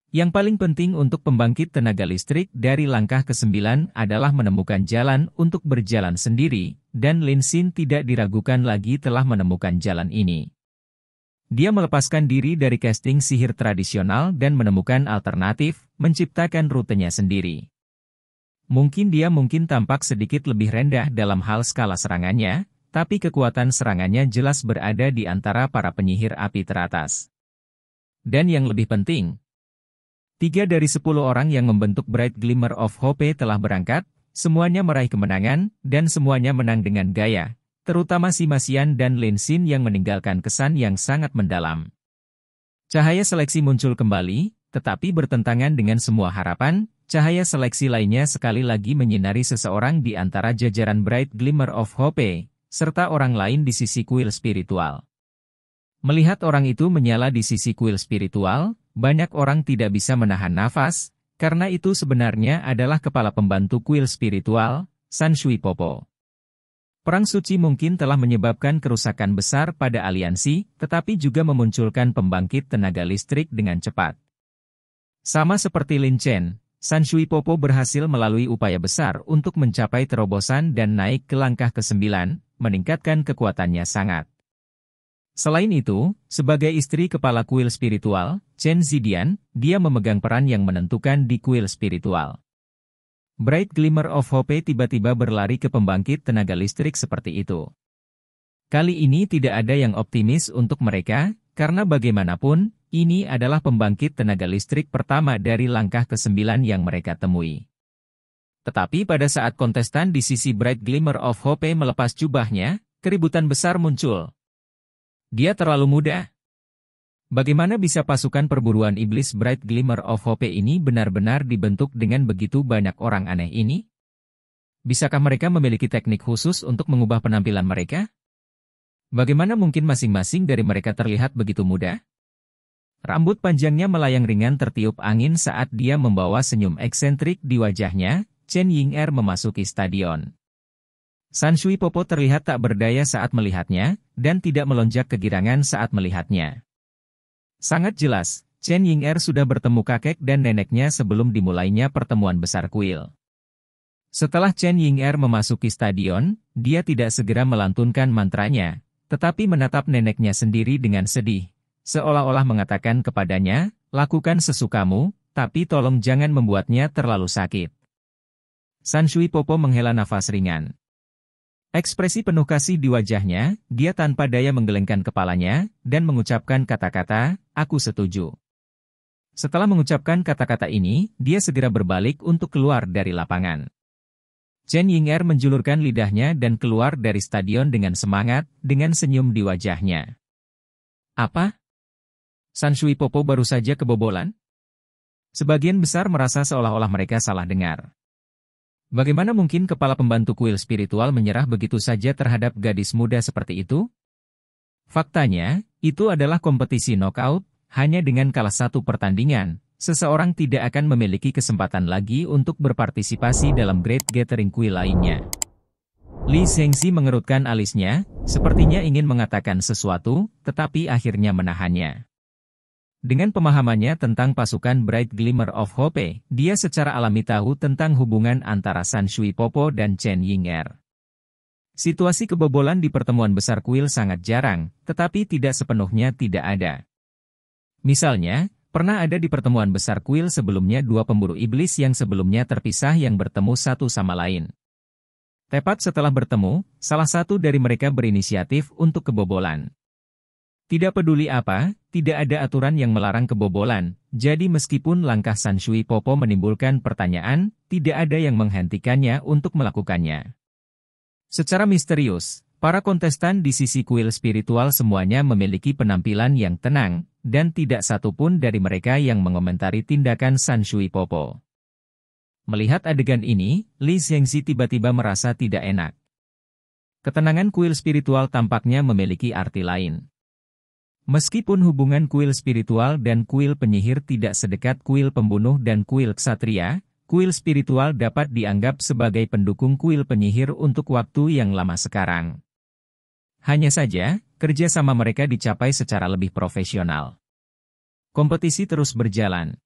Yang paling penting untuk pembangkit tenaga listrik dari langkah ke-9 adalah menemukan jalan untuk berjalan sendiri, dan Lin Xin tidak diragukan lagi telah menemukan jalan ini. Dia melepaskan diri dari casting sihir tradisional dan menemukan alternatif, menciptakan rutenya sendiri. Mungkin dia tampak sedikit lebih rendah dalam hal skala serangannya, tapi kekuatan serangannya jelas berada di antara para penyihir api teratas. Dan yang lebih penting, 3 dari 10 orang yang membentuk Bright Glimmer of Hope telah berangkat, semuanya meraih kemenangan, dan semuanya menang dengan gaya, terutama si Masian dan Lin Xin yang meninggalkan kesan yang sangat mendalam. Cahaya seleksi muncul kembali, tetapi bertentangan dengan semua harapan, cahaya seleksi lainnya sekali lagi menyinari seseorang di antara jajaran Bright Glimmer of Hope, serta orang lain di sisi kuil spiritual. Melihat orang itu menyala di sisi kuil spiritual, banyak orang tidak bisa menahan nafas, karena itu sebenarnya adalah kepala pembantu kuil spiritual, San Shui Popo. Perang suci mungkin telah menyebabkan kerusakan besar pada aliansi, tetapi juga memunculkan pembangkit tenaga listrik dengan cepat. Sama seperti Lin Chen, San Shui Popo berhasil melalui upaya besar untuk mencapai terobosan dan naik ke langkah ke-9, meningkatkan kekuatannya sangat. Selain itu, sebagai istri kepala kuil spiritual, Chen Zidian, dia memegang peran yang menentukan di kuil spiritual. Bright Glimmer of Hope tiba-tiba berlari ke pembangkit tenaga listrik seperti itu. Kali ini tidak ada yang optimis untuk mereka, karena bagaimanapun, ini adalah pembangkit tenaga listrik pertama dari langkah ke-9 yang mereka temui. Tetapi pada saat kontestan di sisi Bright Glimmer of Hope melepas jubahnya, keributan besar muncul. Dia terlalu muda. Bagaimana bisa pasukan perburuan iblis Bright Glimmer of Hope ini benar-benar dibentuk dengan begitu banyak orang aneh ini? Bisakah mereka memiliki teknik khusus untuk mengubah penampilan mereka? Bagaimana mungkin masing-masing dari mereka terlihat begitu muda? Rambut panjangnya melayang ringan tertiup angin saat dia membawa senyum eksentrik di wajahnya. Chen Ying'er memasuki stadion. San Shui Popo terlihat tak berdaya saat melihatnya, dan tidak melonjak kegirangan saat melihatnya. Sangat jelas, Chen Ying'er sudah bertemu kakek dan neneknya sebelum dimulainya pertemuan besar kuil. Setelah Chen Ying'er memasuki stadion, dia tidak segera melantunkan mantranya, tetapi menatap neneknya sendiri dengan sedih, seolah-olah mengatakan kepadanya, lakukan sesukamu, tapi tolong jangan membuatnya terlalu sakit. San Shui Popo menghela nafas ringan. Ekspresi penuh kasih di wajahnya, dia tanpa daya menggelengkan kepalanya, dan mengucapkan kata-kata, aku setuju. Setelah mengucapkan kata-kata ini, dia segera berbalik untuk keluar dari lapangan. Chen Ying'er menjulurkan lidahnya dan keluar dari stadion dengan semangat, dengan senyum di wajahnya. Apa? San Shui Popo baru saja kebobolan? Sebagian besar merasa seolah-olah mereka salah dengar. Bagaimana mungkin kepala pembantu kuil spiritual menyerah begitu saja terhadap gadis muda seperti itu? Faktanya, itu adalah kompetisi knockout, hanya dengan kalah satu pertandingan. Seseorang tidak akan memiliki kesempatan lagi untuk berpartisipasi dalam Great Gathering Kuil lainnya. Li Zhengxi mengerutkan alisnya, sepertinya ingin mengatakan sesuatu, tetapi akhirnya menahannya. Dengan pemahamannya tentang pasukan Bright Glimmer of Hope, dia secara alami tahu tentang hubungan antara San Shui Popo dan Chen Ying'er. Situasi kebobolan di pertemuan besar kuil sangat jarang, tetapi tidak sepenuhnya tidak ada. Misalnya, pernah ada di pertemuan besar kuil sebelumnya dua pemburu iblis yang sebelumnya terpisah yang bertemu satu sama lain. Tepat setelah bertemu, salah satu dari mereka berinisiatif untuk kebobolan. Tidak peduli apa, tidak ada aturan yang melarang kebobolan, jadi meskipun langkah San Shui Popo menimbulkan pertanyaan, tidak ada yang menghentikannya untuk melakukannya. Secara misterius, para kontestan di sisi kuil spiritual semuanya memiliki penampilan yang tenang, dan tidak satu pun dari mereka yang mengomentari tindakan San Shui Popo. Melihat adegan ini, Li Zhengxi tiba-tiba merasa tidak enak. Ketenangan kuil spiritual tampaknya memiliki arti lain. Meskipun hubungan kuil spiritual dan kuil penyihir tidak sedekat kuil pembunuh dan kuil ksatria, kuil spiritual dapat dianggap sebagai pendukung kuil penyihir untuk waktu yang lama sekarang. Hanya saja, kerjasama mereka dicapai secara lebih profesional. Kompetisi terus berjalan.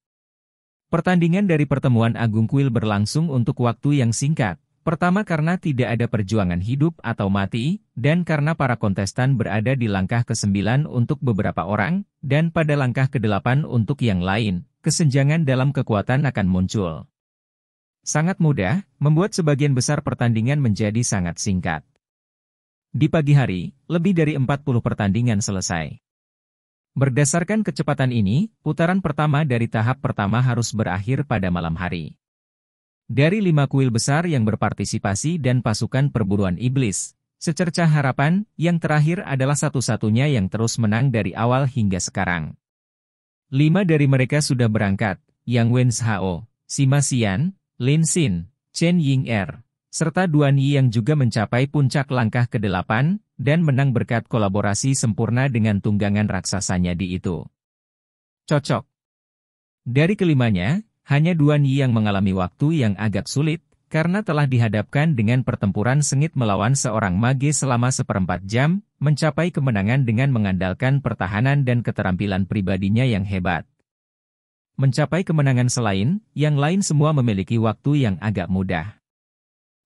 Pertandingan dari pertemuan agung kuil berlangsung untuk waktu yang singkat, pertama karena tidak ada perjuangan hidup atau mati, dan karena para kontestan berada di langkah ke-9 untuk beberapa orang, dan pada langkah ke-8 untuk yang lain, kesenjangan dalam kekuatan akan muncul. Sangat mudah, membuat sebagian besar pertandingan menjadi sangat singkat. Di pagi hari, lebih dari 40 pertandingan selesai. Berdasarkan kecepatan ini, putaran pertama dari tahap pertama harus berakhir pada malam hari. Dari 5 kuil besar yang berpartisipasi dan pasukan perburuan iblis, secercah harapan, yang terakhir adalah satu-satunya yang terus menang dari awal hingga sekarang. 5 dari mereka sudah berangkat, Yang Wenshao, Sima Xian, Lin Xin, Chen Ying'er, serta Duan Yi yang juga mencapai puncak langkah ke-8, dan menang berkat kolaborasi sempurna dengan tunggangan raksasanya di itu. Cocok. Dari kelimanya, hanya Duan Yi yang mengalami waktu yang agak sulit, karena telah dihadapkan dengan pertempuran sengit melawan seorang mage selama 1/4 jam, mencapai kemenangan dengan mengandalkan pertahanan dan keterampilan pribadinya yang hebat. Mencapai kemenangan selain, yang lain semua memiliki waktu yang agak mudah.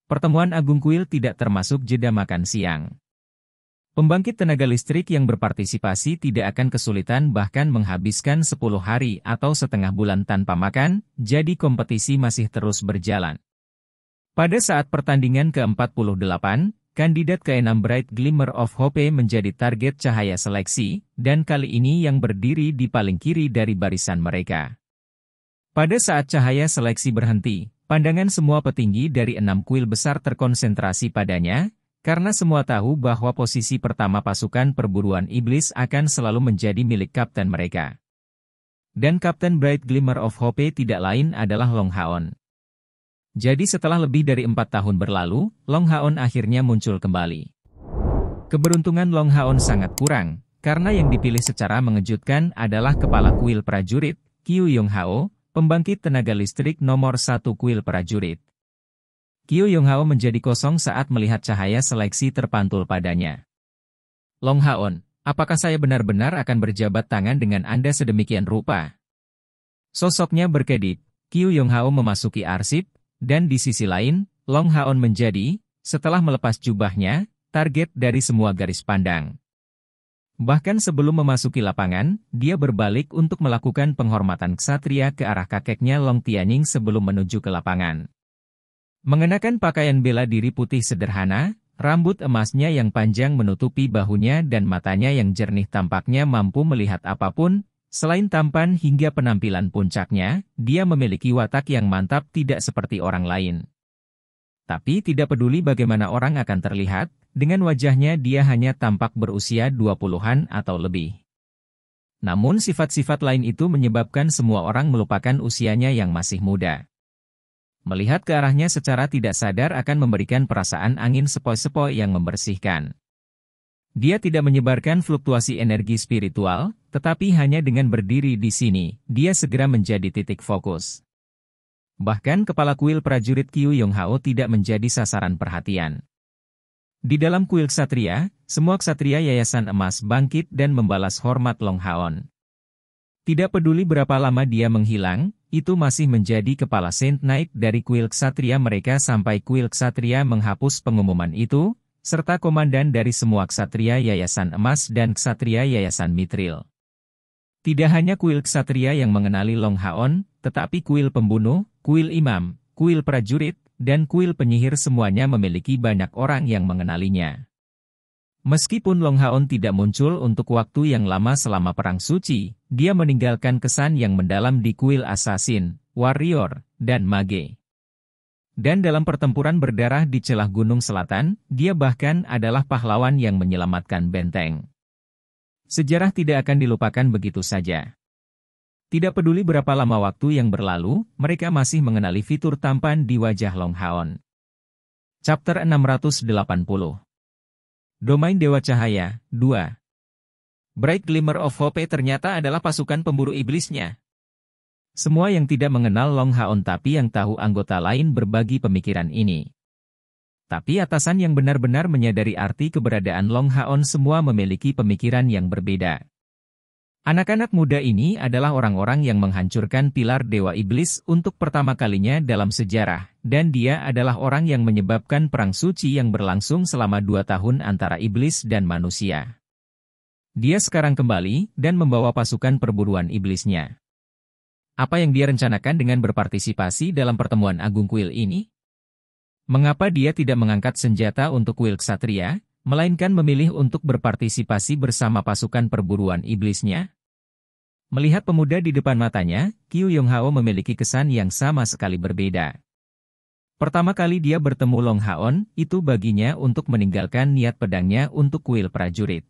Pertemuan Agung Kuil tidak termasuk jeda makan siang. Pembangkit tenaga listrik yang berpartisipasi tidak akan kesulitan bahkan menghabiskan 10 hari atau setengah bulan tanpa makan, jadi kompetisi masih terus berjalan. Pada saat pertandingan ke-48, kandidat ke-6 Bright Glimmer of Hope menjadi target cahaya seleksi, dan kali ini yang berdiri di paling kiri dari barisan mereka. Pada saat cahaya seleksi berhenti, pandangan semua petinggi dari 6 kuil besar terkonsentrasi padanya, karena semua tahu bahwa posisi pertama pasukan perburuan iblis akan selalu menjadi milik kapten mereka. Dan Kapten Bright Glimmer of Hope tidak lain adalah Long Haon. Jadi setelah lebih dari 4 tahun berlalu, Long Haon akhirnya muncul kembali. Keberuntungan Long Haon sangat kurang, karena yang dipilih secara mengejutkan adalah kepala kuil prajurit, Qiu Yonghao, pembangkit tenaga listrik nomor 1 kuil prajurit. Qiu Yonghao menjadi kosong saat melihat cahaya seleksi terpantul padanya. Long Haon, apakah saya benar-benar akan berjabat tangan dengan Anda sedemikian rupa? Sosoknya berkedip, Qiu Yonghao memasuki arsip, dan di sisi lain, Long Haon menjadi, setelah melepas jubahnya, target dari semua garis pandang. Bahkan sebelum memasuki lapangan, dia berbalik untuk melakukan penghormatan ksatria ke arah kakeknya Long Tianying sebelum menuju ke lapangan. Mengenakan pakaian bela diri putih sederhana, rambut emasnya yang panjang menutupi bahunya dan matanya yang jernih tampaknya mampu melihat apapun. Selain tampan hingga penampilan puncaknya, dia memiliki watak yang mantap tidak seperti orang lain. Tapi tidak peduli bagaimana orang akan terlihat, dengan wajahnya dia hanya tampak berusia 20-an atau lebih. Namun sifat-sifat lain itu menyebabkan semua orang melupakan usianya yang masih muda. Melihat ke arahnya secara tidak sadar akan memberikan perasaan angin sepoi-sepoi yang membersihkan. Dia tidak menyebarkan fluktuasi energi spiritual, tetapi hanya dengan berdiri di sini, dia segera menjadi titik fokus. Bahkan kepala kuil prajurit Qiu Yonghao tidak menjadi sasaran perhatian. Di dalam kuil ksatria, semua ksatria Yayasan Emas bangkit dan membalas hormat Long Haon. Tidak peduli berapa lama dia menghilang, itu masih menjadi kepala Saint Knight dari kuil ksatria mereka sampai kuil ksatria menghapus pengumuman itu, serta komandan dari semua ksatria Yayasan Emas dan ksatria Yayasan Mithril. Tidak hanya kuil ksatria yang mengenali Long Haon, tetapi kuil pembunuh, kuil imam, kuil prajurit, dan kuil penyihir semuanya memiliki banyak orang yang mengenalinya. Meskipun Long Haon tidak muncul untuk waktu yang lama selama Perang Suci, dia meninggalkan kesan yang mendalam di kuil assassin, warrior, dan mage. Dan dalam pertempuran berdarah di celah Gunung Selatan, dia bahkan adalah pahlawan yang menyelamatkan benteng. Sejarah tidak akan dilupakan begitu saja. Tidak peduli berapa lama waktu yang berlalu, mereka masih mengenali fitur tampan di wajah Long Haon. Chapter 680. Domain Dewa Cahaya, 2. Bright Glimmer of Hope ternyata adalah pasukan pemburu iblisnya. Semua yang tidak mengenal Long Haon tapi yang tahu anggota lain berbagi pemikiran ini. Tapi atasan yang benar-benar menyadari arti keberadaan Long Haon semua memiliki pemikiran yang berbeda. Anak-anak muda ini adalah orang-orang yang menghancurkan pilar Dewa Iblis untuk pertama kalinya dalam sejarah, dan dia adalah orang yang menyebabkan perang suci yang berlangsung selama 2 tahun antara iblis dan manusia. Dia sekarang kembali dan membawa pasukan perburuan iblisnya. Apa yang dia rencanakan dengan berpartisipasi dalam pertemuan agung kuil ini? Mengapa dia tidak mengangkat senjata untuk kuil ksatria, melainkan memilih untuk berpartisipasi bersama pasukan perburuan iblisnya? Melihat pemuda di depan matanya, Qiu Yonghao memiliki kesan yang sama sekali berbeda. Pertama kali dia bertemu Long Haon, itu baginya untuk meninggalkan niat pedangnya untuk kuil prajurit.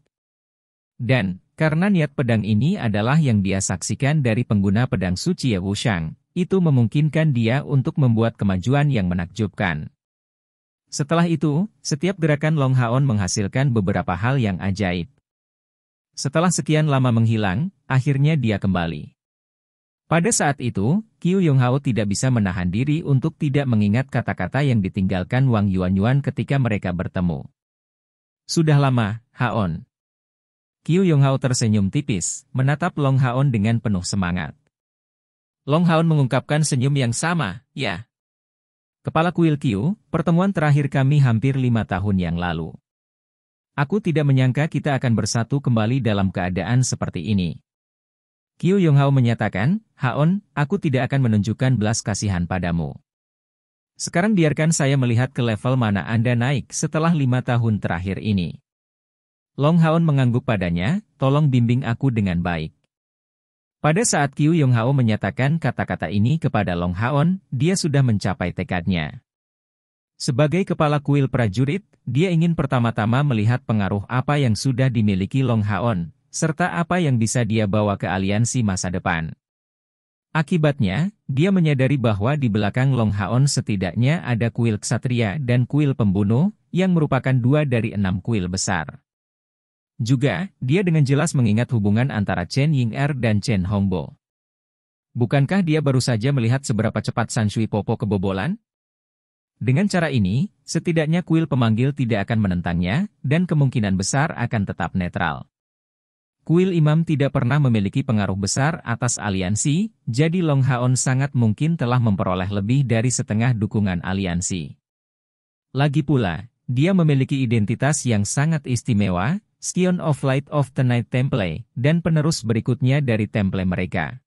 Dan, karena niat pedang ini adalah yang dia saksikan dari pengguna pedang suci Ye Wushang, itu memungkinkan dia untuk membuat kemajuan yang menakjubkan. Setelah itu, setiap gerakan Long Haon menghasilkan beberapa hal yang ajaib. Setelah sekian lama menghilang, akhirnya dia kembali. Pada saat itu, Qiu Yonghao tidak bisa menahan diri untuk tidak mengingat kata-kata yang ditinggalkan Wang Yuanyuan ketika mereka bertemu. Sudah lama, Haon. Qiu Yonghao tersenyum tipis, menatap Long Haon dengan penuh semangat. Long Haon mengungkapkan senyum yang sama, ya. Kepala kuil Qiu, pertemuan terakhir kami hampir 5 tahun yang lalu. Aku tidak menyangka kita akan bersatu kembali dalam keadaan seperti ini. Qiu Yonghao menyatakan, Haon, aku tidak akan menunjukkan belas kasihan padamu. Sekarang biarkan saya melihat ke level mana Anda naik setelah 5 tahun terakhir ini. Long Haon mengangguk padanya, tolong bimbing aku dengan baik. Pada saat Qiu Yonghao menyatakan kata-kata ini kepada Long Haon, dia sudah mencapai tekadnya. Sebagai kepala kuil prajurit, dia ingin pertama-tama melihat pengaruh apa yang sudah dimiliki Long Haon, serta apa yang bisa dia bawa ke aliansi masa depan. Akibatnya, dia menyadari bahwa di belakang Long Haon setidaknya ada kuil ksatria dan kuil pembunuh, yang merupakan 2 dari 6 kuil besar. Juga, dia dengan jelas mengingat hubungan antara Chen Ying'er dan Chen Hongbo. Bukankah dia baru saja melihat seberapa cepat San Shui Popo kebobolan? Dengan cara ini, setidaknya kuil pemanggil tidak akan menentangnya, dan kemungkinan besar akan tetap netral. Kuil Imam tidak pernah memiliki pengaruh besar atas aliansi, jadi Long Haon sangat mungkin telah memperoleh lebih dari setengah dukungan aliansi. Lagi pula, dia memiliki identitas yang sangat istimewa, Scion of Light of the Night Temple, dan penerus berikutnya dari temple mereka.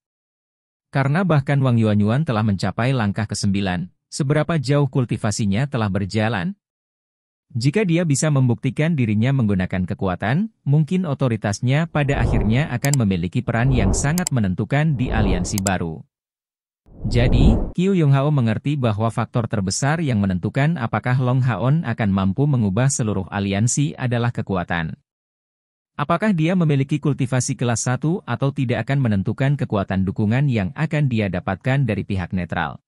Karena bahkan Wang Yuanyuan telah mencapai langkah ke-9, seberapa jauh kultivasinya telah berjalan? Jika dia bisa membuktikan dirinya menggunakan kekuatan, mungkin otoritasnya pada akhirnya akan memiliki peran yang sangat menentukan di aliansi baru. Jadi, Qiu Yonghao mengerti bahwa faktor terbesar yang menentukan apakah Long Haon akan mampu mengubah seluruh aliansi adalah kekuatan. Apakah dia memiliki kultivasi kelas 1 atau tidak akan menentukan kekuatan dukungan yang akan dia dapatkan dari pihak netral.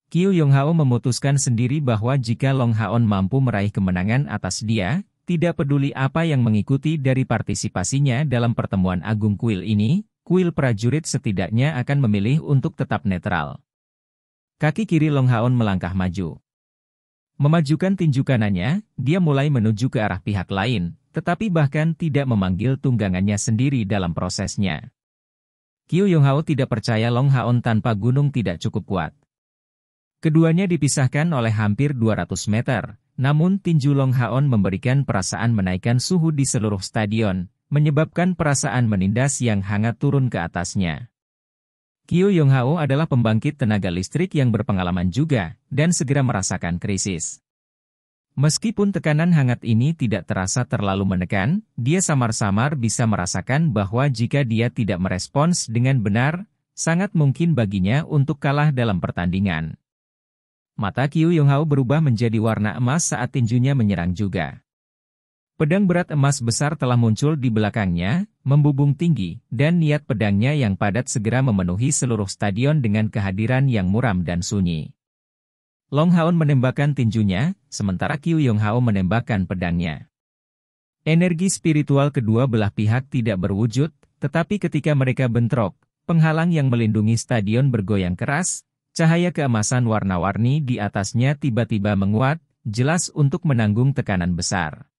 Qiu Yonghao memutuskan sendiri bahwa jika Long Haon mampu meraih kemenangan atas dia, tidak peduli apa yang mengikuti dari partisipasinya dalam pertemuan agung kuil ini, kuil prajurit setidaknya akan memilih untuk tetap netral. Kaki kiri Long Haon melangkah maju. Memajukan tinju kanannya, dia mulai menuju ke arah pihak lain, tetapi bahkan tidak memanggil tunggangannya sendiri dalam prosesnya. Qiu Yonghao tidak percaya Long Haon tanpa gunung tidak cukup kuat. Keduanya dipisahkan oleh hampir 200 meter, namun tinju Long Haon memberikan perasaan menaikkan suhu di seluruh stadion, menyebabkan perasaan menindas yang hangat turun ke atasnya. Qiu Yonghao adalah pembangkit tenaga listrik yang berpengalaman juga, dan segera merasakan krisis. Meskipun tekanan hangat ini tidak terasa terlalu menekan, dia samar-samar bisa merasakan bahwa jika dia tidak merespons dengan benar, sangat mungkin baginya untuk kalah dalam pertandingan. Mata Qiu Yonghao berubah menjadi warna emas saat tinjunya menyerang juga. Pedang berat emas besar telah muncul di belakangnya, membubung tinggi, dan niat pedangnya yang padat segera memenuhi seluruh stadion dengan kehadiran yang muram dan sunyi. Long Haon menembakkan tinjunya, sementara Qiu Yonghao menembakkan pedangnya. Energi spiritual kedua belah pihak tidak berwujud, tetapi ketika mereka bentrok, penghalang yang melindungi stadion bergoyang keras, cahaya keemasan warna-warni di atasnya tiba-tiba menguat, jelas untuk menanggung tekanan besar.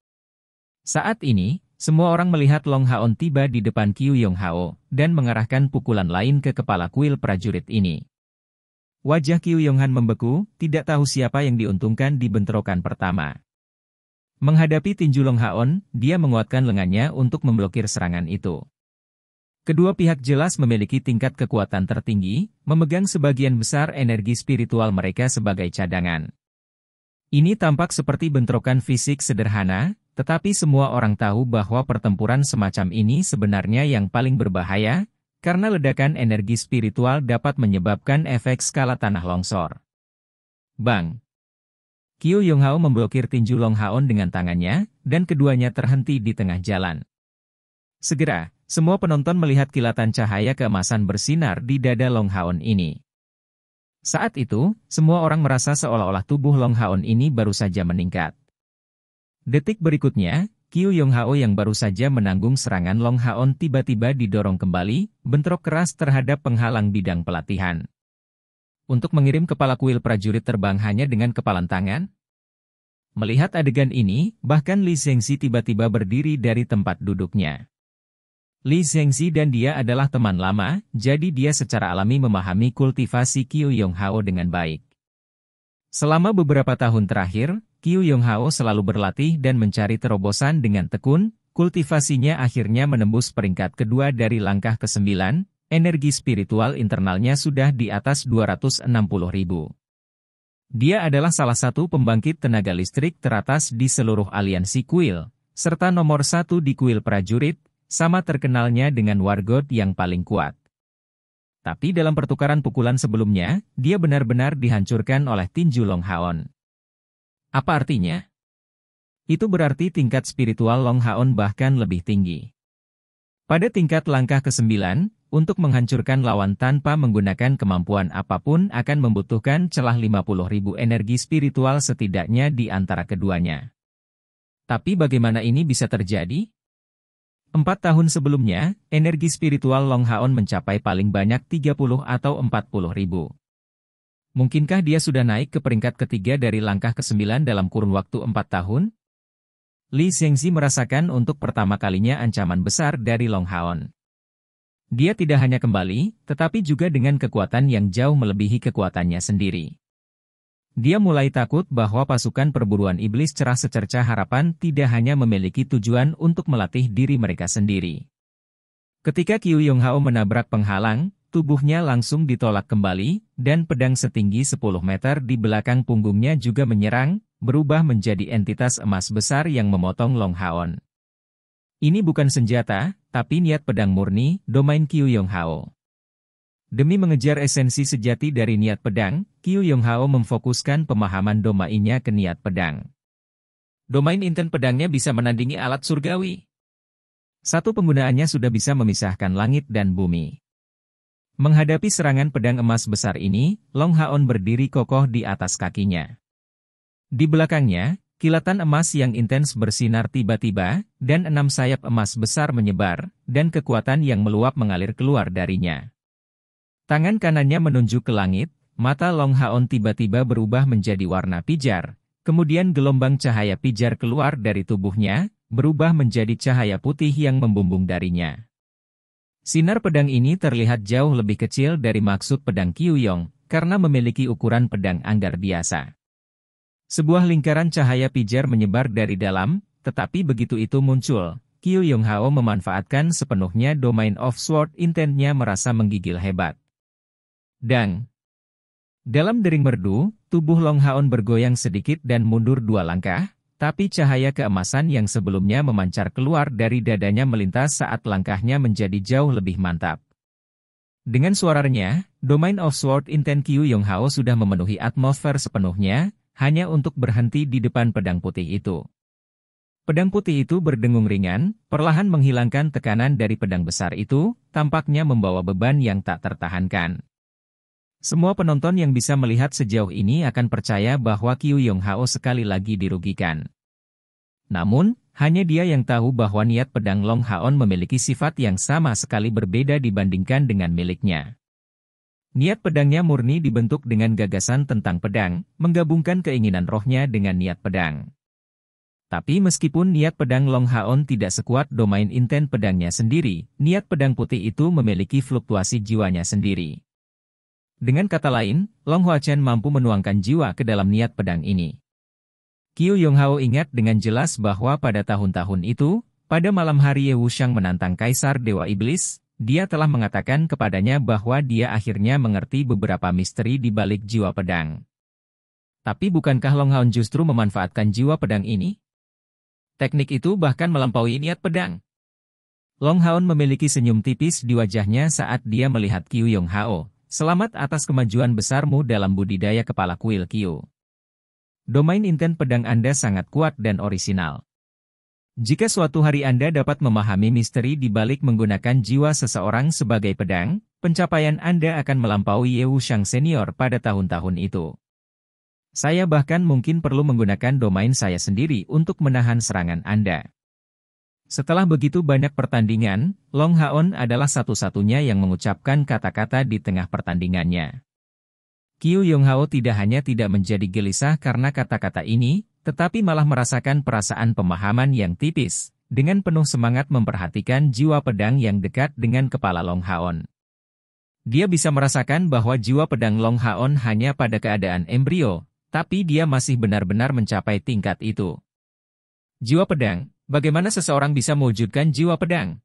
Saat ini, semua orang melihat Long Haon tiba di depan Qiu Yonghao, dan mengarahkan pukulan lain ke kepala kuil prajurit ini. Wajah Qiu Yonghan membeku, tidak tahu siapa yang diuntungkan di bentrokan pertama. Menghadapi tinju Long Haon, dia menguatkan lengannya untuk memblokir serangan itu. Kedua pihak jelas memiliki tingkat kekuatan tertinggi, memegang sebagian besar energi spiritual mereka sebagai cadangan. Ini tampak seperti bentrokan fisik sederhana, tetapi semua orang tahu bahwa pertempuran semacam ini sebenarnya yang paling berbahaya, karena ledakan energi spiritual dapat menyebabkan efek skala tanah longsor. Bang! Qiu Yonghao memblokir tinju Long Haon dengan tangannya, dan keduanya terhenti di tengah jalan. Segera, semua penonton melihat kilatan cahaya keemasan bersinar di dada Long Haon ini. Saat itu, semua orang merasa seolah-olah tubuh Long Haon ini baru saja meningkat. Detik berikutnya, Qiu Yonghao yang baru saja menanggung serangan Long Haon tiba-tiba didorong kembali, bentrok keras terhadap penghalang bidang pelatihan. Untuk mengirim kepala kuil prajurit terbang hanya dengan kepalan tangan? Melihat adegan ini, bahkan Li Zhengxi tiba-tiba berdiri dari tempat duduknya. Li Zhengxi dan dia adalah teman lama, jadi dia secara alami memahami kultivasi Qiu Yonghao dengan baik. Selama beberapa tahun terakhir, Qiu Yonghao selalu berlatih dan mencari terobosan dengan tekun, kultivasinya akhirnya menembus peringkat kedua dari langkah ke-9, energi spiritual internalnya sudah di atas 260.000. Dia adalah salah satu pembangkit tenaga listrik teratas di seluruh aliansi kuil, serta nomor satu di kuil prajurit, sama terkenalnya dengan Wargod yang paling kuat. Tapi dalam pertukaran pukulan sebelumnya, dia benar-benar dihancurkan oleh tinju Long Haon. Apa artinya? Itu berarti tingkat spiritual Long Haon bahkan lebih tinggi. Pada tingkat langkah ke-9, untuk menghancurkan lawan tanpa menggunakan kemampuan apapun akan membutuhkan celah 50.000 energi spiritual setidaknya di antara keduanya. Tapi bagaimana ini bisa terjadi? 4 tahun sebelumnya, energi spiritual Long Haon mencapai paling banyak 30 atau 40.000. Mungkinkah dia sudah naik ke peringkat ketiga dari langkah ke-9 dalam kurun waktu 4 tahun? Li Zhengzi merasakan untuk pertama kalinya ancaman besar dari Long Haon. Dia tidak hanya kembali, tetapi juga dengan kekuatan yang jauh melebihi kekuatannya sendiri. Dia mulai takut bahwa pasukan perburuan iblis cerah secercah harapan tidak hanya memiliki tujuan untuk melatih diri mereka sendiri. Ketika Qiu Yonghao menabrak penghalang, tubuhnya langsung ditolak kembali, dan pedang setinggi 10 meter di belakang punggungnya juga menyerang, berubah menjadi entitas emas besar yang memotong Long Haon. Ini bukan senjata, tapi niat pedang murni, domain Qiu Yonghao. Demi mengejar esensi sejati dari niat pedang, Qiu Yonghao memfokuskan pemahaman domainnya ke niat pedang. Domain inten pedangnya bisa menandingi alat surgawi. Satu penggunaannya sudah bisa memisahkan langit dan bumi. Menghadapi serangan pedang emas besar ini, Long Haon berdiri kokoh di atas kakinya. Di belakangnya, kilatan emas yang intens bersinar tiba-tiba, dan 6 sayap emas besar menyebar, dan kekuatan yang meluap mengalir keluar darinya. Tangan kanannya menunjuk ke langit, mata Long Haon tiba-tiba berubah menjadi warna pijar, kemudian gelombang cahaya pijar keluar dari tubuhnya, berubah menjadi cahaya putih yang membumbung darinya. Sinar pedang ini terlihat jauh lebih kecil dari maksud pedang Qiu Yong, karena memiliki ukuran pedang anggar biasa. Sebuah lingkaran cahaya pijar menyebar dari dalam, tetapi begitu itu muncul, Qiu Yonghao memanfaatkan sepenuhnya domain of sword intentnya merasa menggigil hebat. Dang. Dalam dering merdu, tubuh Long Haon bergoyang sedikit dan mundur 2 langkah, tapi cahaya keemasan yang sebelumnya memancar keluar dari dadanya melintas saat langkahnya menjadi jauh lebih mantap. Dengan suara renyah, domain of sword intent Qiu Yonghao sudah memenuhi atmosfer sepenuhnya, hanya untuk berhenti di depan pedang putih itu. Pedang putih itu berdengung ringan, perlahan menghilangkan tekanan dari pedang besar itu, tampaknya membawa beban yang tak tertahankan. Semua penonton yang bisa melihat sejauh ini akan percaya bahwa Qiu Yonghao sekali lagi dirugikan. Namun, hanya dia yang tahu bahwa niat pedang Long Haon memiliki sifat yang sama sekali berbeda dibandingkan dengan miliknya. Niat pedangnya murni dibentuk dengan gagasan tentang pedang, menggabungkan keinginan rohnya dengan niat pedang. Tapi meskipun niat pedang Long Haon tidak sekuat domain inten pedangnya sendiri, niat pedang putih itu memiliki fluktuasi jiwanya sendiri. Dengan kata lain, Long Huachen mampu menuangkan jiwa ke dalam niat pedang ini. Qiu Yonghao ingat dengan jelas bahwa pada tahun-tahun itu, pada malam hari Ye Wuxiang menantang Kaisar Dewa Iblis, dia telah mengatakan kepadanya bahwa dia akhirnya mengerti beberapa misteri di balik jiwa pedang. Tapi bukankah Long Haon justru memanfaatkan jiwa pedang ini? Teknik itu bahkan melampaui niat pedang. Long Haon memiliki senyum tipis di wajahnya saat dia melihat Qiu Yonghao. Selamat atas kemajuan besarmu dalam budidaya kepala kuil Qiu. Domain inten pedang Anda sangat kuat dan orisinal. Jika suatu hari Anda dapat memahami misteri di balik menggunakan jiwa seseorang sebagai pedang, pencapaian Anda akan melampaui Ye Wuxiang senior pada tahun-tahun itu. Saya bahkan mungkin perlu menggunakan domain saya sendiri untuk menahan serangan Anda. Setelah begitu banyak pertandingan, Long Haon adalah satu-satunya yang mengucapkan kata-kata di tengah pertandingannya. Qiu Yonghao tidak hanya tidak menjadi gelisah karena kata-kata ini, tetapi malah merasakan perasaan pemahaman yang tipis, dengan penuh semangat memperhatikan jiwa pedang yang dekat dengan kepala Long Haon. Dia bisa merasakan bahwa jiwa pedang Long Haon hanya pada keadaan embrio, tapi dia masih benar-benar mencapai tingkat itu. Jiwa pedang. Bagaimana seseorang bisa mewujudkan jiwa pedang?